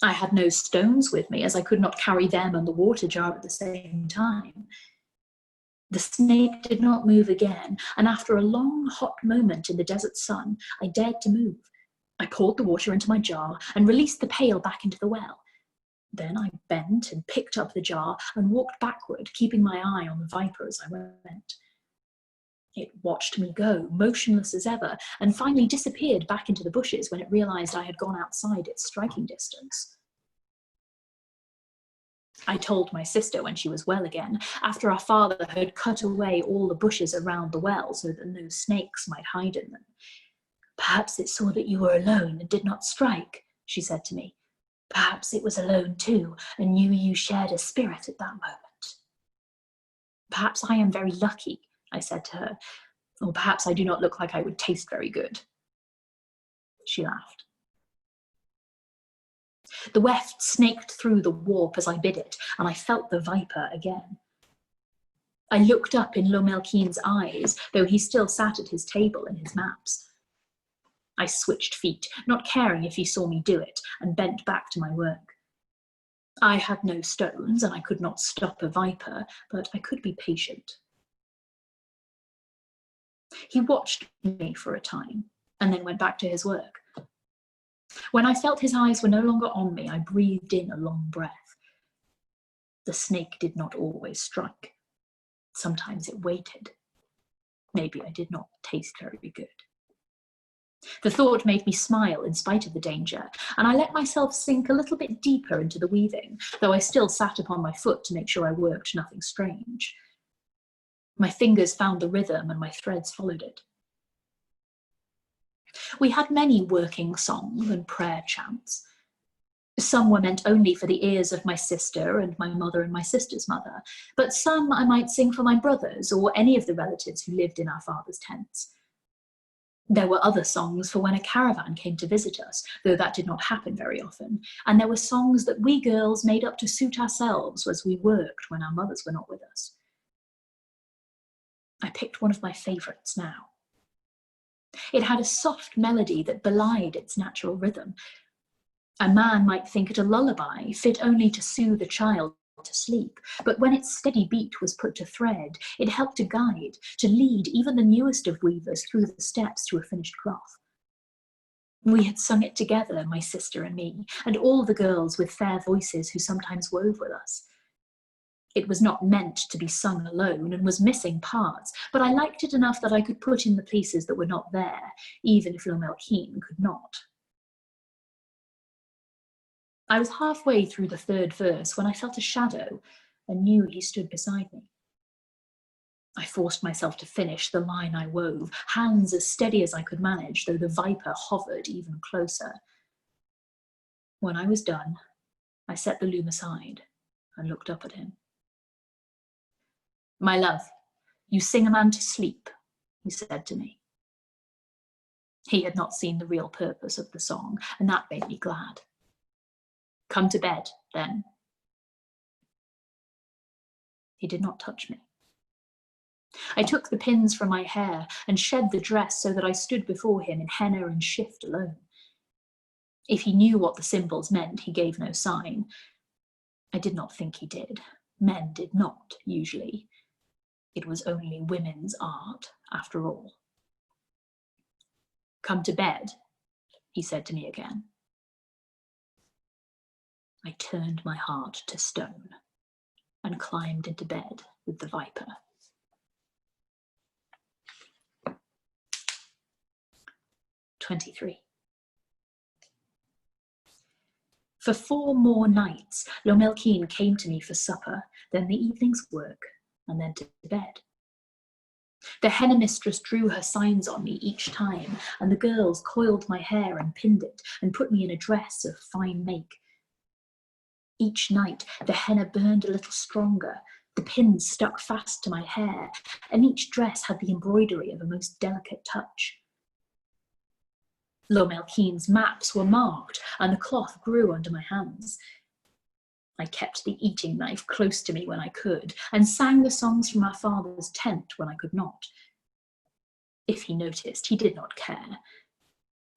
I had no stones with me, as I could not carry them and the water jar at the same time. The snake did not move again, and after a long, hot moment in the desert sun, I dared to move. I poured the water into my jar and released the pail back into the well. Then I bent and picked up the jar and walked backward, keeping my eye on the viper as I went. It watched me go, motionless as ever, and finally disappeared back into the bushes when it realized I had gone outside its striking distance. I told my sister when she was well again, after our father had cut away all the bushes around the well so that no snakes might hide in them. "Perhaps it saw that you were alone and did not strike," she said to me. "Perhaps it was alone too and knew you shared a spirit at that moment." "Perhaps I am very lucky," I said to her, "or perhaps I do not look like I would taste very good." She laughed. The weft snaked through the warp as I bid it, and I felt the viper again. I looked up in Lomelkeen's eyes, though he still sat at his table in his maps. I switched feet, not caring if he saw me do it, and bent back to my work. I had no stones and I could not stop a viper, but I could be patient. He watched me for a time and then went back to his work. When I felt his eyes were no longer on me, I breathed in a long breath. The snake did not always strike. Sometimes it waited. Maybe I did not taste very good. The thought made me smile in spite of the danger, and I let myself sink a little bit deeper into the weaving, though I still sat upon my foot to make sure I worked nothing strange. My fingers found the rhythm and my threads followed it. We had many working songs and prayer chants. Some were meant only for the ears of my sister and my mother and my sister's mother, but some I might sing for my brothers or any of the relatives who lived in our father's tents. There were other songs for when a caravan came to visit us, though that did not happen very often, and there were songs that we girls made up to suit ourselves as we worked when our mothers were not with us. I picked one of my favourites now. It had a soft melody that belied its natural rhythm. A man might think it a lullaby, fit only to soothe a child to sleep, but when its steady beat was put to thread, it helped to guide, to lead even the newest of weavers through the steps to a finished cloth. We had sung it together, my sister and me, and all the girls with fair voices who sometimes wove with us. It was not meant to be sung alone and was missing parts, but I liked it enough that I could put in the pieces that were not there, even if Lomelkeen could not. I was halfway through the third verse when I felt a shadow and knew he stood beside me. I forced myself to finish the line I wove, hands as steady as I could manage, though the viper hovered even closer. When I was done, I set the loom aside and looked up at him. "My love, you sing a man to sleep," he said to me. He had not seen the real purpose of the song, and that made me glad. "Come to bed, then." He did not touch me. I took the pins from my hair and shed the dress so that I stood before him in henna and shift alone. If he knew what the symbols meant, he gave no sign. I did not think he did. Men did not, usually. It was only women's art, after all. "Come to bed," he said to me again. I turned my heart to stone and climbed into bed with the viper. For 4 more nights, Lomelkeen came to me for supper, then the evening's work, and then to bed. The henna mistress drew her signs on me each time, and the girls coiled my hair and pinned it and put me in a dress of fine make. Each night, the henna burned a little stronger, the pins stuck fast to my hair, and each dress had the embroidery of a most delicate touch. Lomelkeen's maps were marked, and the cloth grew under my hands. I kept the eating knife close to me when I could, and sang the songs from our father's tent when I could not. If he noticed, he did not care.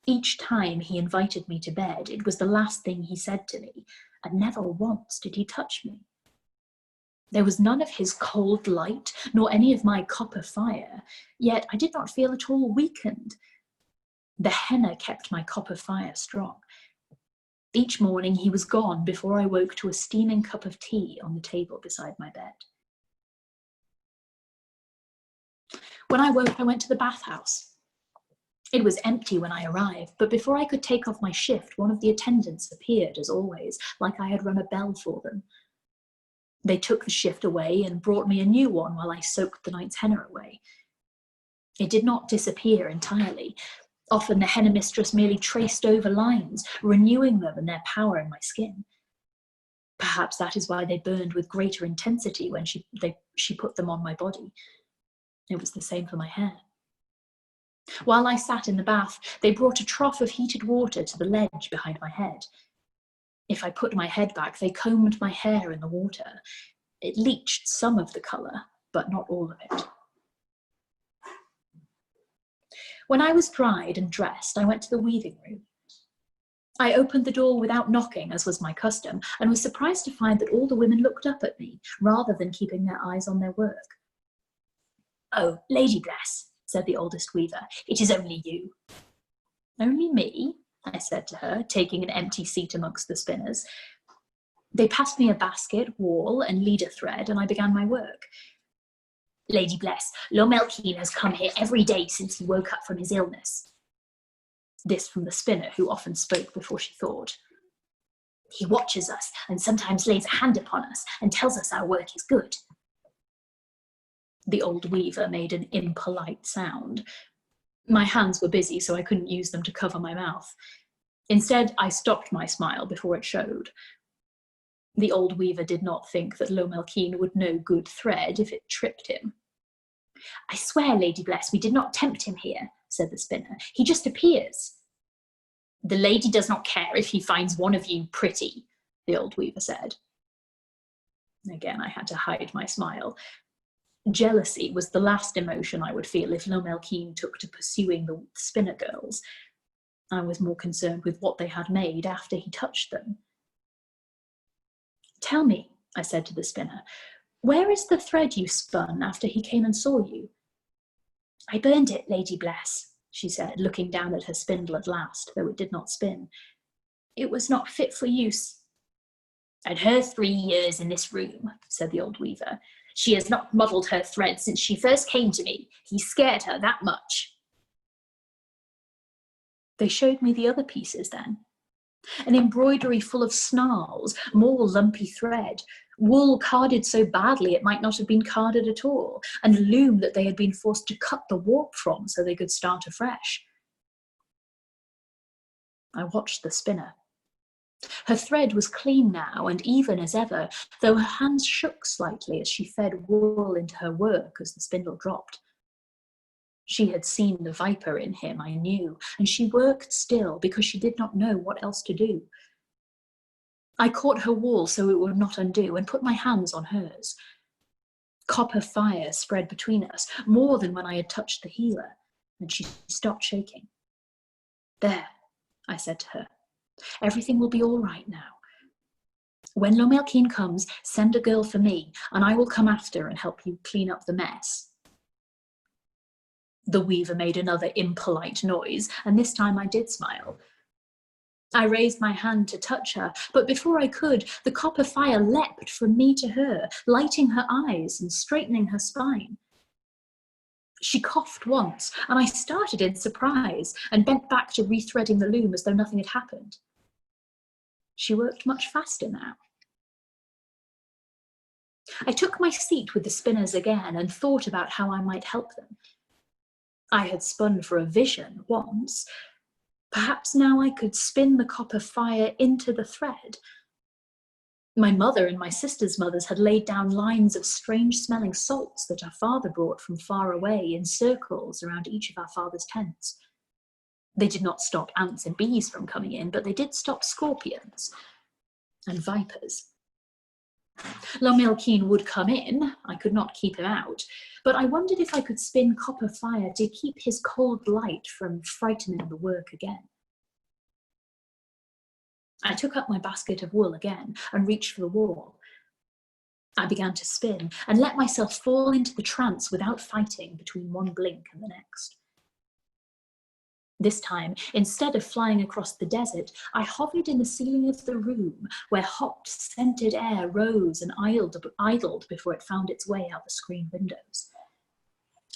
Each time he invited me to bed, it was the last thing he said to me, and never once did he touch me. There was none of his cold light, nor any of my copper fire, yet I did not feel at all weakened. The henna kept my copper fire strong. Each morning he was gone before I woke to a steaming cup of tea on the table beside my bed. When I woke, I went to the bathhouse. It was empty when I arrived, but before I could take off my shift, one of the attendants appeared, as always, like I had rung a bell for them. They took the shift away and brought me a new one while I soaked the night's henna away. It did not disappear entirely. Often the henna mistress merely traced over lines, renewing them and their power in my skin. Perhaps that is why they burned with greater intensity when she put them on my body. It was the same for my hair. While I sat in the bath, they brought a trough of heated water to the ledge behind my head. If I put my head back, they combed my hair in the water. It leached some of the colour, but not all of it. When I was dried and dressed, I went to the weaving room. I opened the door without knocking, as was my custom, and was surprised to find that all the women looked up at me, rather than keeping their eyes on their work. "Oh, Lady Bless," said the oldest weaver, "it is only you." "Only me?" I said to her, taking an empty seat amongst the spinners. They passed me a basket, wall, and leader thread, and I began my work. "Lady Bless, Lomelkeen has come here every day since he woke up from his illness." This from the spinner, who often spoke before she thought. "He watches us and sometimes lays a hand upon us and tells us our work is good." The old weaver made an impolite sound. My hands were busy, so I couldn't use them to cover my mouth. Instead, I stopped my smile before it showed. The old weaver did not think that Lomelkeen would know good thread if it tripped him. "I swear, Lady Bless, we did not tempt him here," said the spinner. "He just appears." "The lady does not care if he finds one of you pretty," the old weaver said. Again, I had to hide my smile. Jealousy was the last emotion I would feel if Lomelkeen took to pursuing the spinner girls. I was more concerned with what they had made after he touched them. "Tell me," I said to the spinner, "where is the thread you spun after he came and saw you?" "I burned it, Lady Bless," she said, looking down at her spindle at last, though it did not spin. "It was not fit for use." "And her 3 years in this room," said the old weaver. "She has not muddled her thread since she first came to me. He scared her that much." They showed me the other pieces then. An embroidery full of snarls, more lumpy thread, wool carded so badly it might not have been carded at all, and loom that they had been forced to cut the warp from so they could start afresh. I watched the spinner. Her thread was clean now and even as ever, though her hands shook slightly as she fed wool into her work as the spindle dropped. She had seen the viper in him, I knew, and she worked still because she did not know what else to do. I caught her wool so it would not undo and put my hands on hers. Copper fire spread between us, more than when I had touched the healer, and she stopped shaking. "There," I said to her. "Everything will be all right now. When Lomelkeen comes, send a girl for me, and I will come after and help you clean up the mess." The weaver made another impolite noise, and this time I did smile. I raised my hand to touch her, but before I could, the copper fire leapt from me to her, lighting her eyes and straightening her spine. She coughed once, and I started in surprise and bent back to rethreading the loom as though nothing had happened. She worked much faster now. I took my seat with the spinners again and thought about how I might help them. I had spun for a vision once. Perhaps now I could spin the copper fire into the thread. My mother and my sister's mothers had laid down lines of strange-smelling salts that our father brought from far away in circles around each of our father's tents. They did not stop ants and bees from coming in, but they did stop scorpions and vipers. Lomelkeen would come in, I could not keep him out, but I wondered if I could spin copper fire to keep his cold light from frightening the work again. I took up my basket of wool again and reached for the wall. I began to spin and let myself fall into the trance without fighting between one blink and the next. This time, instead of flying across the desert, I hovered in the ceiling of the room where hot, scented air rose and idled before it found its way out the screen windows.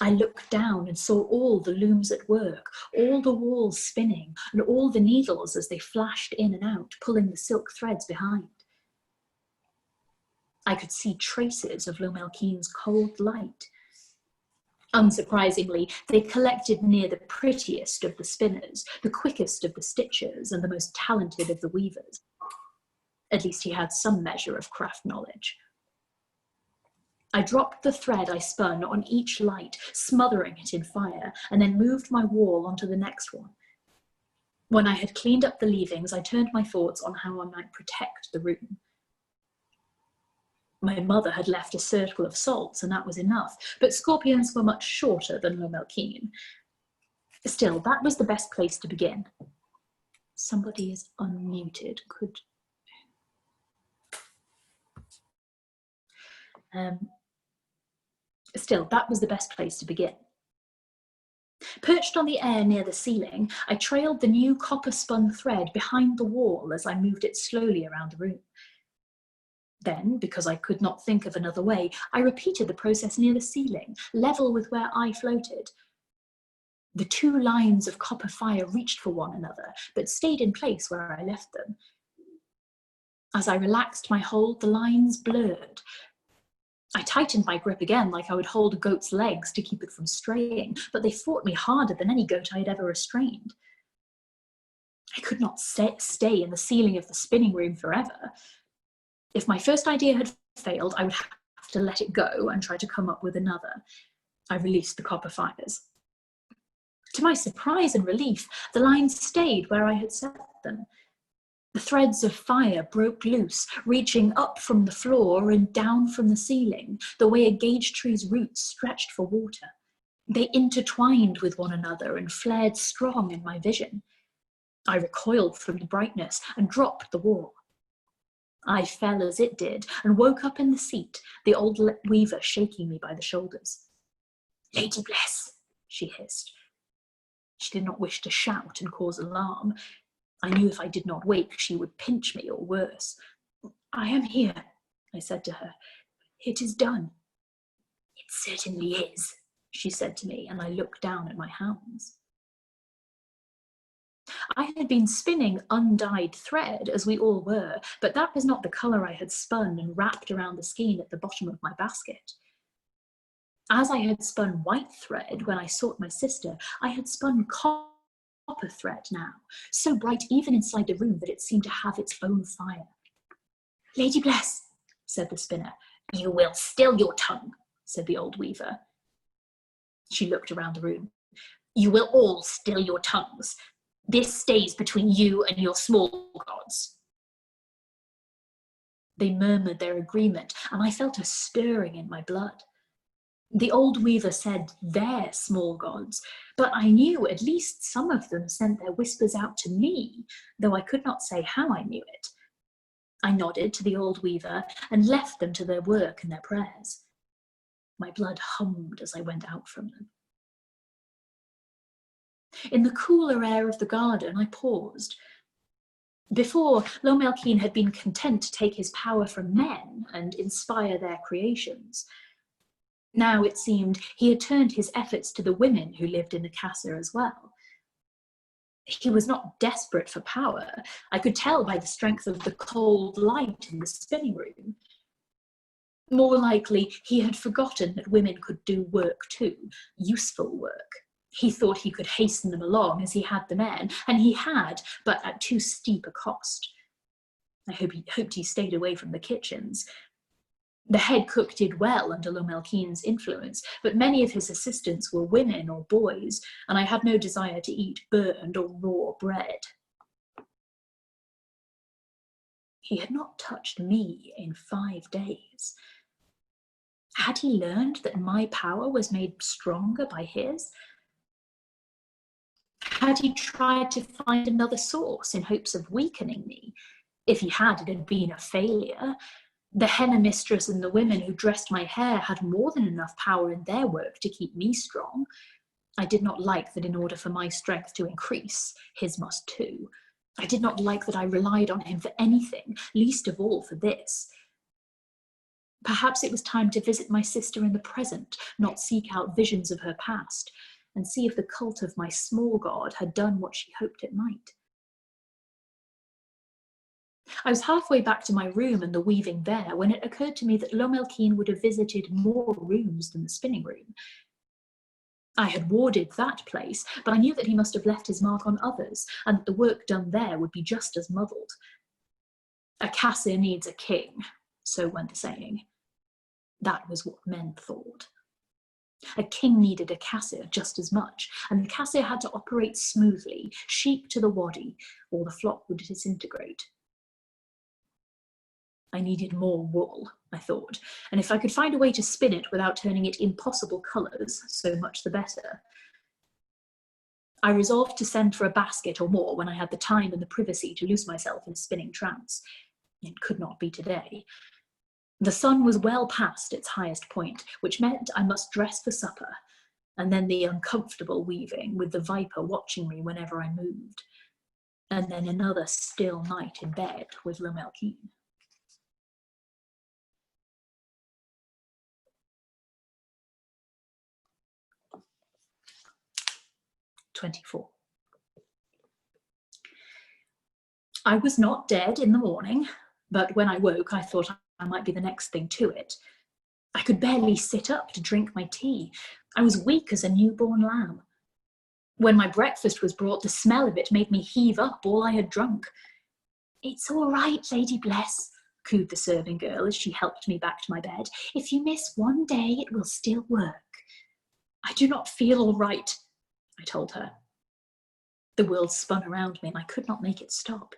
I looked down and saw all the looms at work, all the walls spinning, and all the needles as they flashed in and out, pulling the silk threads behind. I could see traces of Lomelkeen's cold light. Unsurprisingly, they collected near the prettiest of the spinners, the quickest of the stitchers, and the most talented of the weavers. At least he had some measure of craft knowledge. I dropped the thread I spun on each light, smothering it in fire, and then moved my wall onto the next one. When I had cleaned up the leavings, I turned my thoughts on how I might protect the room. My mother had left a circle of salts, and that was enough, but scorpions were much shorter than Lomelkeen. Still, that was the best place to begin. Somebody is unmuted. Still, that was the best place to begin. Perched on the air near the ceiling, I trailed the new copper-spun thread behind the wall as I moved it slowly around the room. Then, because I could not think of another way, I repeated the process near the ceiling, level with where I floated. The two lines of copper fire reached for one another, but stayed in place where I left them. As I relaxed my hold, the lines blurred. I tightened my grip again like I would hold a goat's legs to keep it from straying, but they fought me harder than any goat I had ever restrained. I could not stay in the ceiling of the spinning room forever. If my first idea had failed, I would have to let it go and try to come up with another. I released the copper fibers. To my surprise and relief, the lines stayed where I had set them. The threads of fire broke loose, reaching up from the floor and down from the ceiling, the way a gage tree's roots stretched for water. They intertwined with one another and flared strong in my vision. I recoiled from the brightness and dropped the wall. I fell as it did and woke up in the seat, the old weaver shaking me by the shoulders. "Lady Bless," she hissed. She did not wish to shout and cause alarm. I knew if I did not wake, she would pinch me or worse. "I am here," I said to her. "It is done." "It certainly is," she said to me, and I looked down at my hands. I had been spinning undyed thread, as we all were, but that was not the colour I had spun and wrapped around the skein at the bottom of my basket. As I had spun white thread when I sought my sister, I had spun copper thread now, so bright even inside the room that it seemed to have its own fire. "Lady Bless," said the spinner. "You will still your tongue," said the old weaver. She looked around the room. "You will all still your tongues. This stays between you and your small gods." They murmured their agreement, and I felt a stirring in my blood. The old weaver said their small gods, but I knew at least some of them sent their whispers out to me, though I could not say how I knew it. I nodded to the old weaver and left them to their work and their prayers. My blood hummed as I went out from them. In the cooler air of the garden, I paused. Before, Lomelkeen had been content to take his power from men and inspire their creations. Now, it seemed, he had turned his efforts to the women who lived in the casa as well. He was not desperate for power. I could tell by the strength of the cold light in the spinning room. More likely, he had forgotten that women could do work too, useful work. He thought he could hasten them along as he had the men, and he had, but at too steep a cost. I hoped he stayed away from the kitchens. The head cook did well under Lomelkeen's influence, but many of his assistants were women or boys, and I had no desire to eat burned or raw bread. He had not touched me in 5 days. Had he learned that my power was made stronger by his? Had he tried to find another source in hopes of weakening me? If he had, it had been a failure. The henna mistress and the women who dressed my hair had more than enough power in their work to keep me strong. I did not like that in order for my strength to increase, his must too. I did not like that I relied on him for anything, least of all for this. Perhaps it was time to visit my sister in the present, not seek out visions of her past, and see if the cult of my small god had done what she hoped it might. I was halfway back to my room and the weaving there when it occurred to me that Lomelkeen would have visited more rooms than the spinning room. I had warded that place, but I knew that he must have left his mark on others, and that the work done there would be just as muddled. A casa needs a king, so went the saying. That was what men thought. A king needed a casa just as much, and the casa had to operate smoothly, sheep to the wadi, or the flock would disintegrate. I needed more wool, I thought, and if I could find a way to spin it without turning it impossible colours, so much the better. I resolved to send for a basket or more when I had the time and the privacy to lose myself in a spinning trance. It could not be today. The sun was well past its highest point, which meant I must dress for supper, and then the uncomfortable weaving with the viper watching me whenever I moved, and then another still night in bed with Lomelkeen. I was not dead in the morning, but when I woke, I thought I might be the next thing to it. I could barely sit up to drink my tea. I was weak as a newborn lamb. When my breakfast was brought, the smell of it made me heave up all I had drunk. "It's all right, Lady Bless," cooed the serving girl as she helped me back to my bed. "If you miss one day, it will still work." "I do not feel all right," I told her. The world spun around me and I could not make it stop.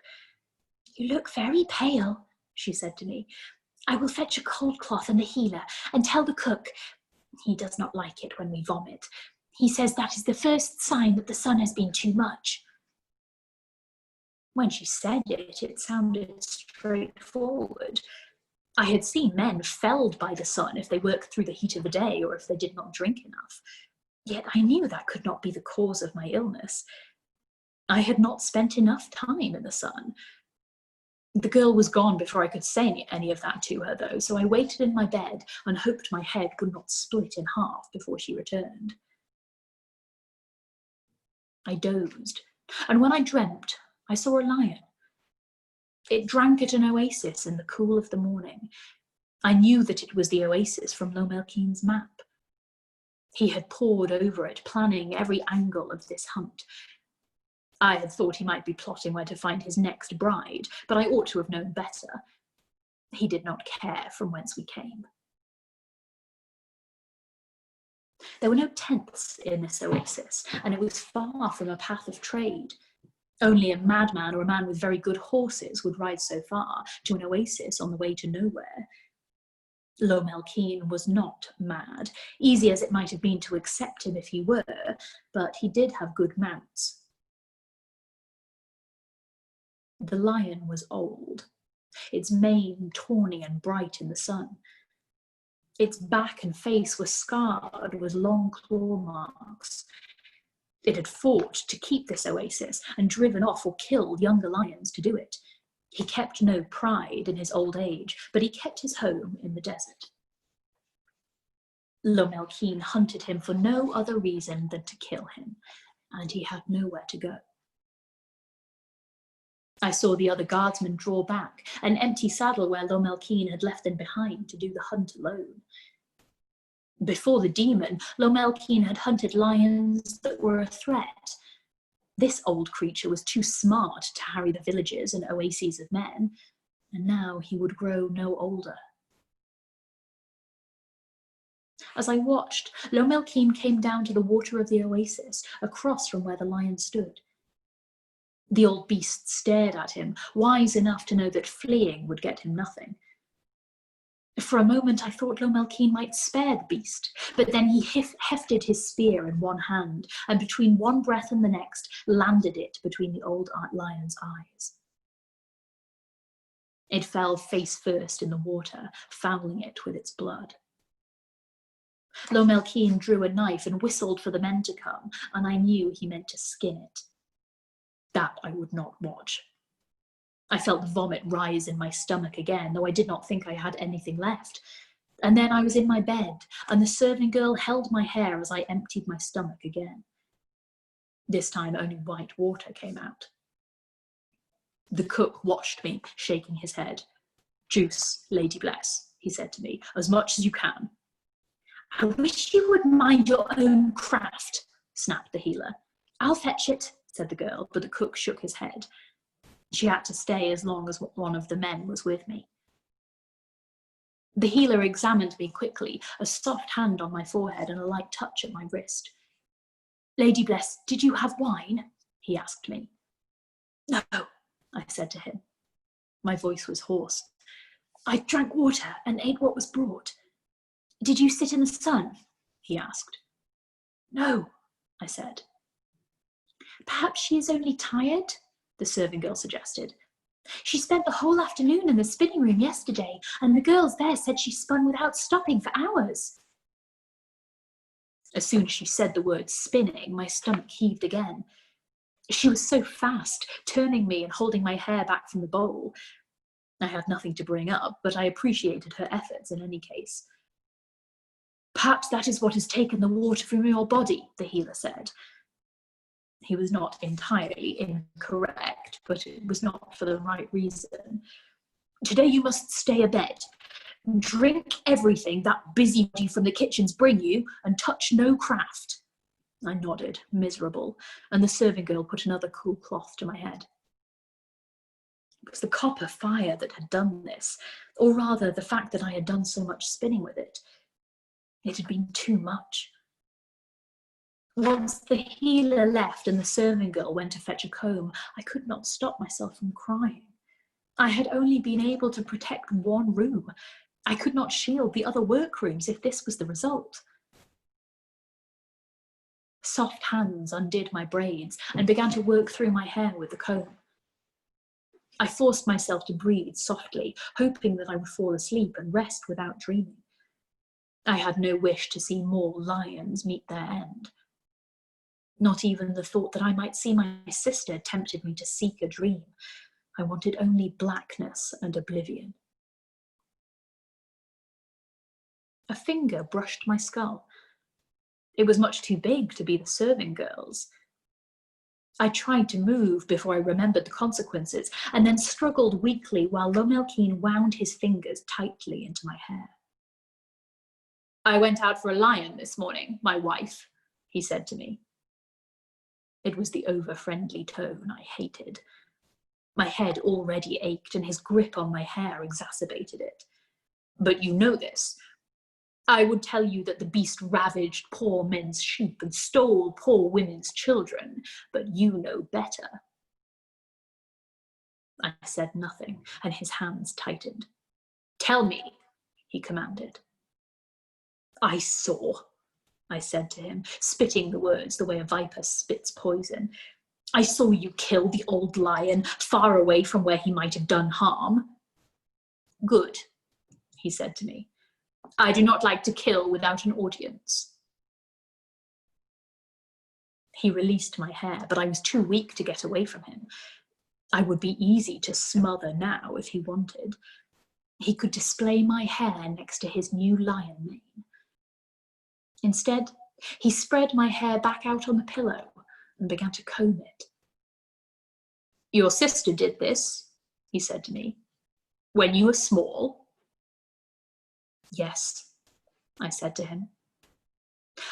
"You look very pale," she said to me. "I will fetch a cold cloth and a healer and tell the cook. He does not like it when we vomit. He says that is the first sign that the sun has been too much." When she said it, it sounded straightforward. I had seen men felled by the sun if they worked through the heat of the day or if they did not drink enough. Yet I knew that could not be the cause of my illness. I had not spent enough time in the sun. The girl was gone before I could say any of that to her, though, so I waited in my bed and hoped my head would not split in half before she returned. I dozed, and when I dreamt, I saw a lion. It drank at an oasis in the cool of the morning. I knew that it was the oasis from Lomelkeen's map. He had pored over it, planning every angle of this hunt. I had thought he might be plotting where to find his next bride, but I ought to have known better. He did not care from whence we came. There were no tents in this oasis, and it was far from a path of trade. Only a madman or a man with very good horses would ride so far to an oasis on the way to nowhere. Lomelkeen was not mad, easy as it might have been to accept him if he were, but he did have good mounts. The lion was old, its mane tawny and bright in the sun. Its back and face were scarred with long claw marks. It had fought to keep this oasis and driven off or killed younger lions to do it. He kept no pride in his old age, but he kept his home in the desert. Lomelkeen hunted him for no other reason than to kill him, and he had nowhere to go. I saw the other guardsmen draw back, an empty saddle where Lomelkeen had left them behind to do the hunt alone. Before the demon, Lomelkeen had hunted lions that were a threat. This old creature was too smart to harry the villages and oases of men, and now he would grow no older. As I watched, Lomelkeen came down to the water of the oasis, across from where the lion stood. The old beast stared at him, wise enough to know that fleeing would get him nothing. For a moment I thought Lomelkeen might spare the beast, but then he hefted his spear in one hand, and between one breath and the next, landed it between the old lion's eyes. It fell face first in the water, fouling it with its blood. Lomelkeen drew a knife and whistled for the men to come, and I knew he meant to skin it. That I would not watch. I felt the vomit rise in my stomach again, though I did not think I had anything left. And then I was in my bed, and the serving girl held my hair as I emptied my stomach again. This time only white water came out. The cook watched me, shaking his head. "Juice, Lady Bless," he said to me, "as much as you can." "I wish you would mind your own craft," snapped the healer. "I'll fetch it," said the girl, but the cook shook his head. She had to stay as long as one of the men was with me. The healer examined me quickly, a soft hand on my forehead and a light touch at my wrist. "Lady Bless, did you have wine?" he asked me. "No," I said to him. My voice was hoarse. "I drank water and ate what was brought." "Did you sit in the sun?" he asked. "No," I said. Perhaps she is only tired, the serving girl suggested. She spent the whole afternoon in the spinning room yesterday, and the girls there said she spun without stopping for hours. As soon as she said the word spinning, my stomach heaved again. She was so fast, turning me and holding my hair back from the bowl. I had nothing to bring up, but I appreciated her efforts in any case. Perhaps that is what has taken the water from your body, the healer said. He was not entirely incorrect, but it was not for the right reason. Today you must stay abed. Drink everything that busybody from the kitchens bring you, and touch no craft. I nodded, miserable, and the serving girl put another cool cloth to my head. It was the copper fire that had done this, or rather the fact that I had done so much spinning with it. It had been too much. Once the healer left and the serving girl went to fetch a comb, I could not stop myself from crying. I had only been able to protect one room. I could not shield the other workrooms if this was the result. Soft hands undid my braids and began to work through my hair with the comb. I forced myself to breathe softly, hoping that I would fall asleep and rest without dreaming. I had no wish to see more lions meet their end. Not even the thought that I might see my sister tempted me to seek a dream. I wanted only blackness and oblivion. A finger brushed my skull. It was much too big to be the serving girl's. I tried to move before I remembered the consequences, and then struggled weakly while Lomelkeen wound his fingers tightly into my hair. I went out for a lion this morning, my wife, he said to me. It was the over-friendly tone I hated. My head already ached, and his grip on my hair exacerbated it. But you know this. I would tell you that the beast ravaged poor men's sheep and stole poor women's children, but you know better. I said nothing, and his hands tightened. Tell me, he commanded. I saw, I said to him, spitting the words the way a viper spits poison. I saw you kill the old lion far away from where he might have done harm. Good, he said to me. I do not like to kill without an audience. He released my hair, but I was too weak to get away from him. I would be easy to smother now if he wanted. He could display my hair next to his new lion mane. Instead, he spread my hair back out on the pillow and began to comb it. Your sister did this, he said to me, when you were small. Yes, I said to him.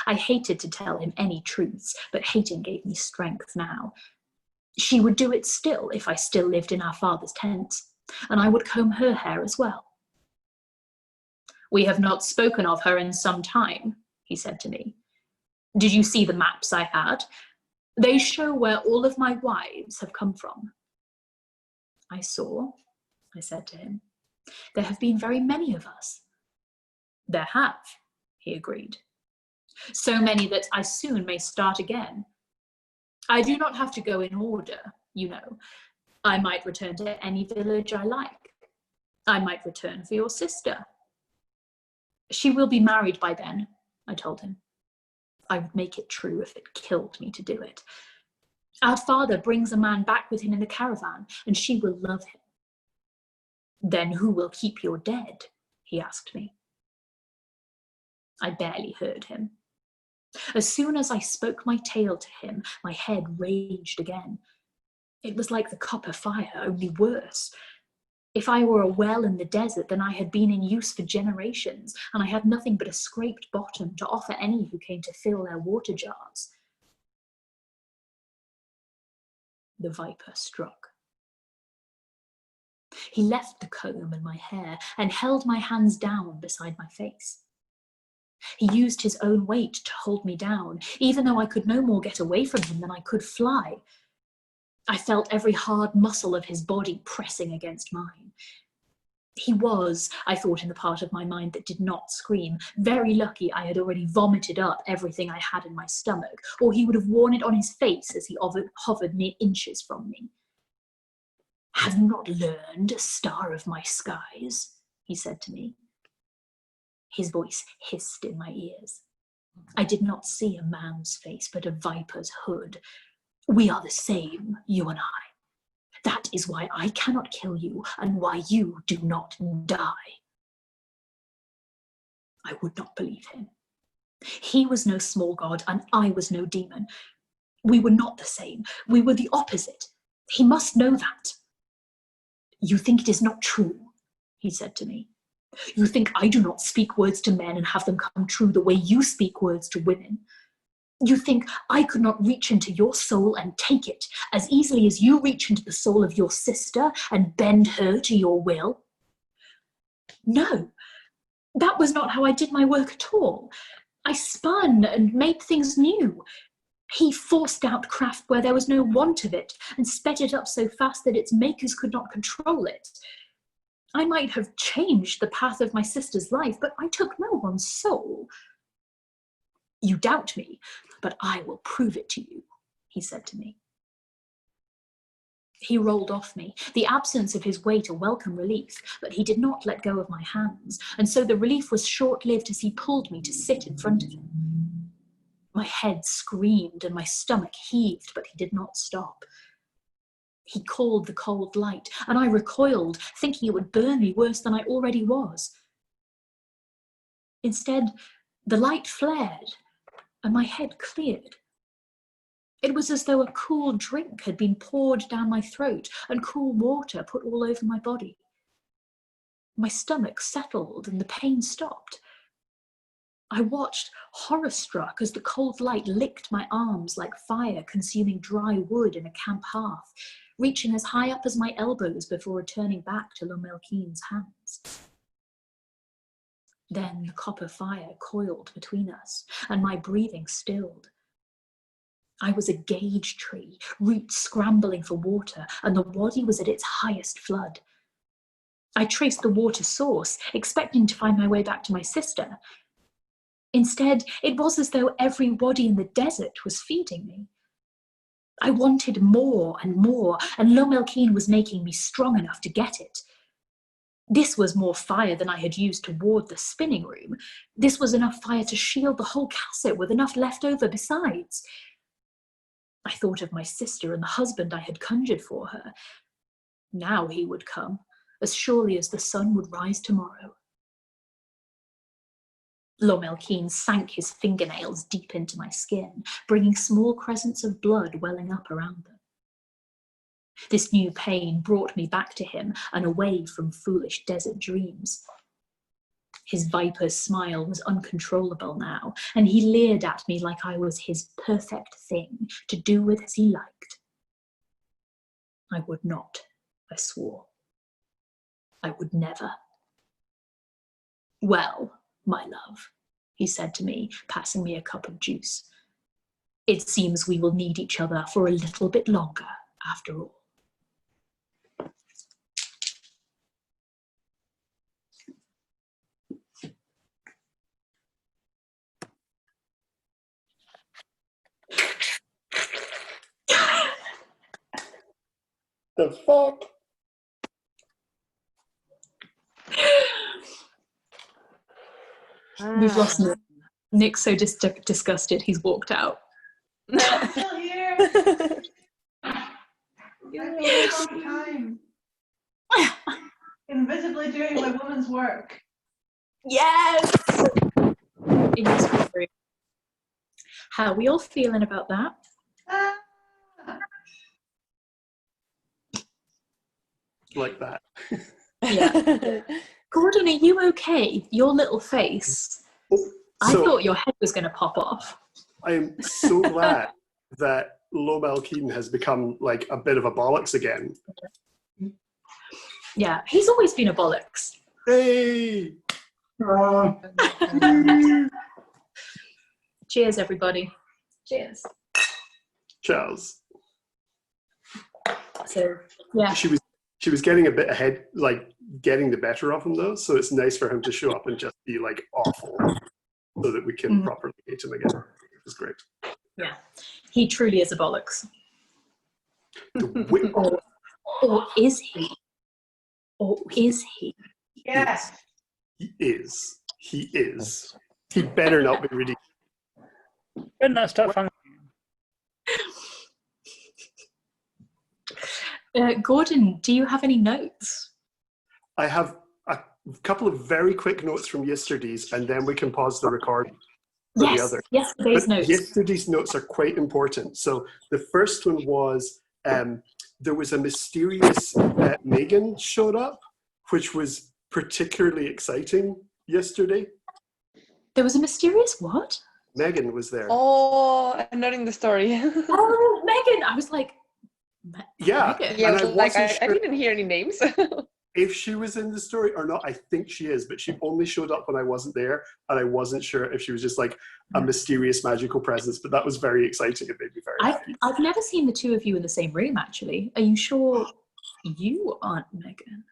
I hated to tell him any truths, but hating gave me strength now. She would do it still if I still lived in our father's tent, and I would comb her hair as well. We have not spoken of her in some time, he said to me. Did you see the maps I had? They show where all of my wives have come from. I saw, I said to him. There have been very many of us. There have, he agreed. So many that I soon may start again. I do not have to go in order, you know. I might return to any village I like. I might return for your sister. She will be married by then, I told him. I would make it true if it killed me to do it. Our father brings a man back with him in the caravan, and she will love him. Then who will keep your dead? He asked me. I barely heard him. As soon as I spoke my tale to him, my head raged again. It was like the copper fire, only worse. If I were a well in the desert, then I had been in use for generations, and I had nothing but a scraped bottom to offer any who came to fill their water jars. The viper struck. He left the comb and my hair and held my hands down beside my face. He used his own weight to hold me down, even though I could no more get away from him than I could fly. I felt every hard muscle of his body pressing against mine. He was, I thought in the part of my mind that did not scream, very lucky I had already vomited up everything I had in my stomach, or he would have worn it on his face as he hovered mere inches from me. "Have you not learned, star of my skies?" he said to me. His voice hissed in my ears. I did not see a man's face, but a viper's hood. "We are the same, you and I. That is why I cannot kill you and why you do not die." I would not believe him. He was no small god and I was no demon. We were not the same. We were the opposite. He must know that. "You think it is not true," he said to me. "You think I do not speak words to men and have them come true the way you speak words to women. You think I could not reach into your soul and take it as easily as you reach into the soul of your sister and bend her to your will? No, that was not how I did my work at all. I spun and made things new. He forced out craft where there was no want of it and sped it up so fast that its makers could not control it. I might have changed the path of my sister's life, but I took no one's soul. You doubt me, but I will prove it to you," he said to me. He rolled off me, the absence of his weight a welcome relief, but he did not let go of my hands, and so the relief was short-lived as he pulled me to sit in front of him. My head screamed and my stomach heaved, but he did not stop. He called the cold light, and I recoiled, thinking it would burn me worse than I already was. Instead, the light flared, and my head cleared. It was as though a cool drink had been poured down my throat and cool water put all over my body. My stomach settled and the pain stopped. I watched, horror-struck, as the cold light licked my arms like fire consuming dry wood in a camp hearth, reaching as high up as my elbows before returning back to Lomelkeen's hands. Then the copper fire coiled between us, and my breathing stilled. I was a gauge tree, roots scrambling for water, and the wadi was at its highest flood. I traced the water source, expecting to find my way back to my sister. Instead, it was as though every wadi in the desert was feeding me. I wanted more, and Lomelkeen was making me strong enough to get it. This was more fire than I had used to ward the spinning room. This was enough fire to shield the whole castle with enough left over besides. I thought of my sister and the husband I had conjured for her. Now he would come, as surely as the sun would rise tomorrow. Lomelkeen sank his fingernails deep into my skin, bringing small crescents of blood welling up around them. This new pain brought me back to him and away from foolish desert dreams. His viper's smile was uncontrollable now, and he leered at me like I was his perfect thing to do with as he liked. I would not, I swore. I would never. "Well, my love," he said to me, passing me a cup of juice. "It seems we will need each other for a little bit longer, after all." The fuck? We've lost Nick. Nick's so disgusted, he's walked out. I'm still here. Give me a long time. Invisibly doing my woman's work. Yes! In his room. How are we all feeling about that? Like that. Yeah. Gordon, are you okay? Your little face. I thought your head was going to pop off. I am so glad that Lomelkeen has become like a bit of a bollocks again. Yeah, he's always been a bollocks. Hey! Cheers, everybody. Cheers. Charles. So, yeah. She she was getting a bit ahead, like getting the better of him though. So it's nice for him to show up and just be like awful, so that we can properly hate him again. It was great. Yeah, he truly is a bollocks. Or is he? Or is he? Yes. He is. He is. He better not be ridiculous. Better not start fanning. Gordon, do you have any notes? I have a couple of very quick notes from yesterday's, and then we can pause the recording for the other. Yesterday's notes. Yesterday's notes are quite important. So the first one was there was a mysterious Megan showed up, which was particularly exciting yesterday. There was a mysterious what? Megan was there. Oh, I'm not in the story. Oh, Megan! I was like, Yeah. Megan. Yeah, And I but, like wasn't I sure didn't hear any names. if she was in the story or not. I think she is, but she only showed up when I wasn't there, and I wasn't sure if she was just like a mysterious magical presence. But that was very exciting. It made me very happy. I've never seen the two of you in the same room, actually. Are you sure you aren't Megan?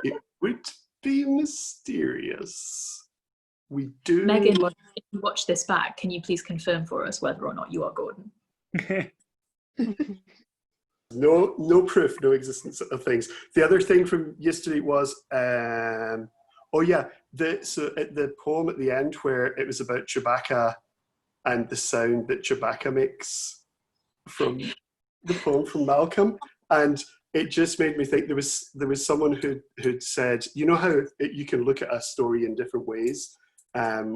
It would be mysterious. We do. Megan, if you watch this back, can you please confirm for us whether or not you are Gordon? No proof, no existence of things. The other thing from yesterday was, the poem at the end where it was about Chewbacca and the sound that Chewbacca makes from the poem from Malcolm, and it just made me think there was someone who'd said, you know how you can look at a story in different ways,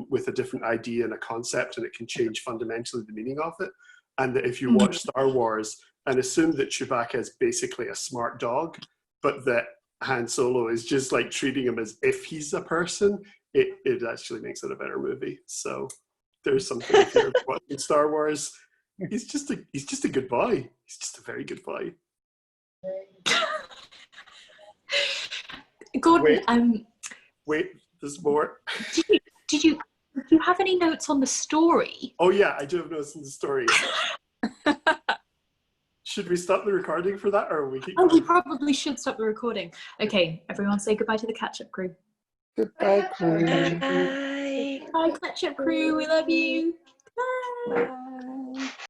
with a different idea and a concept, and it can change fundamentally the meaning of it, and that if you watch Star Wars and assume that Chewbacca is basically a smart dog, but that Han Solo is just like treating him as if he's a person, it actually makes it a better movie. So there's something if you're watching Star Wars. He's just a good boy. He's just a very good boy. Gordon, wait, there's more. Do you have any notes on the story? Oh yeah, I do have notes on the story. Should we stop the recording for that, or we keep going? We probably should stop the recording. Okay, everyone say goodbye to the catch-up crew. Goodbye, crew. Bye. Bye, catch-up crew. We love you. Bye. Bye.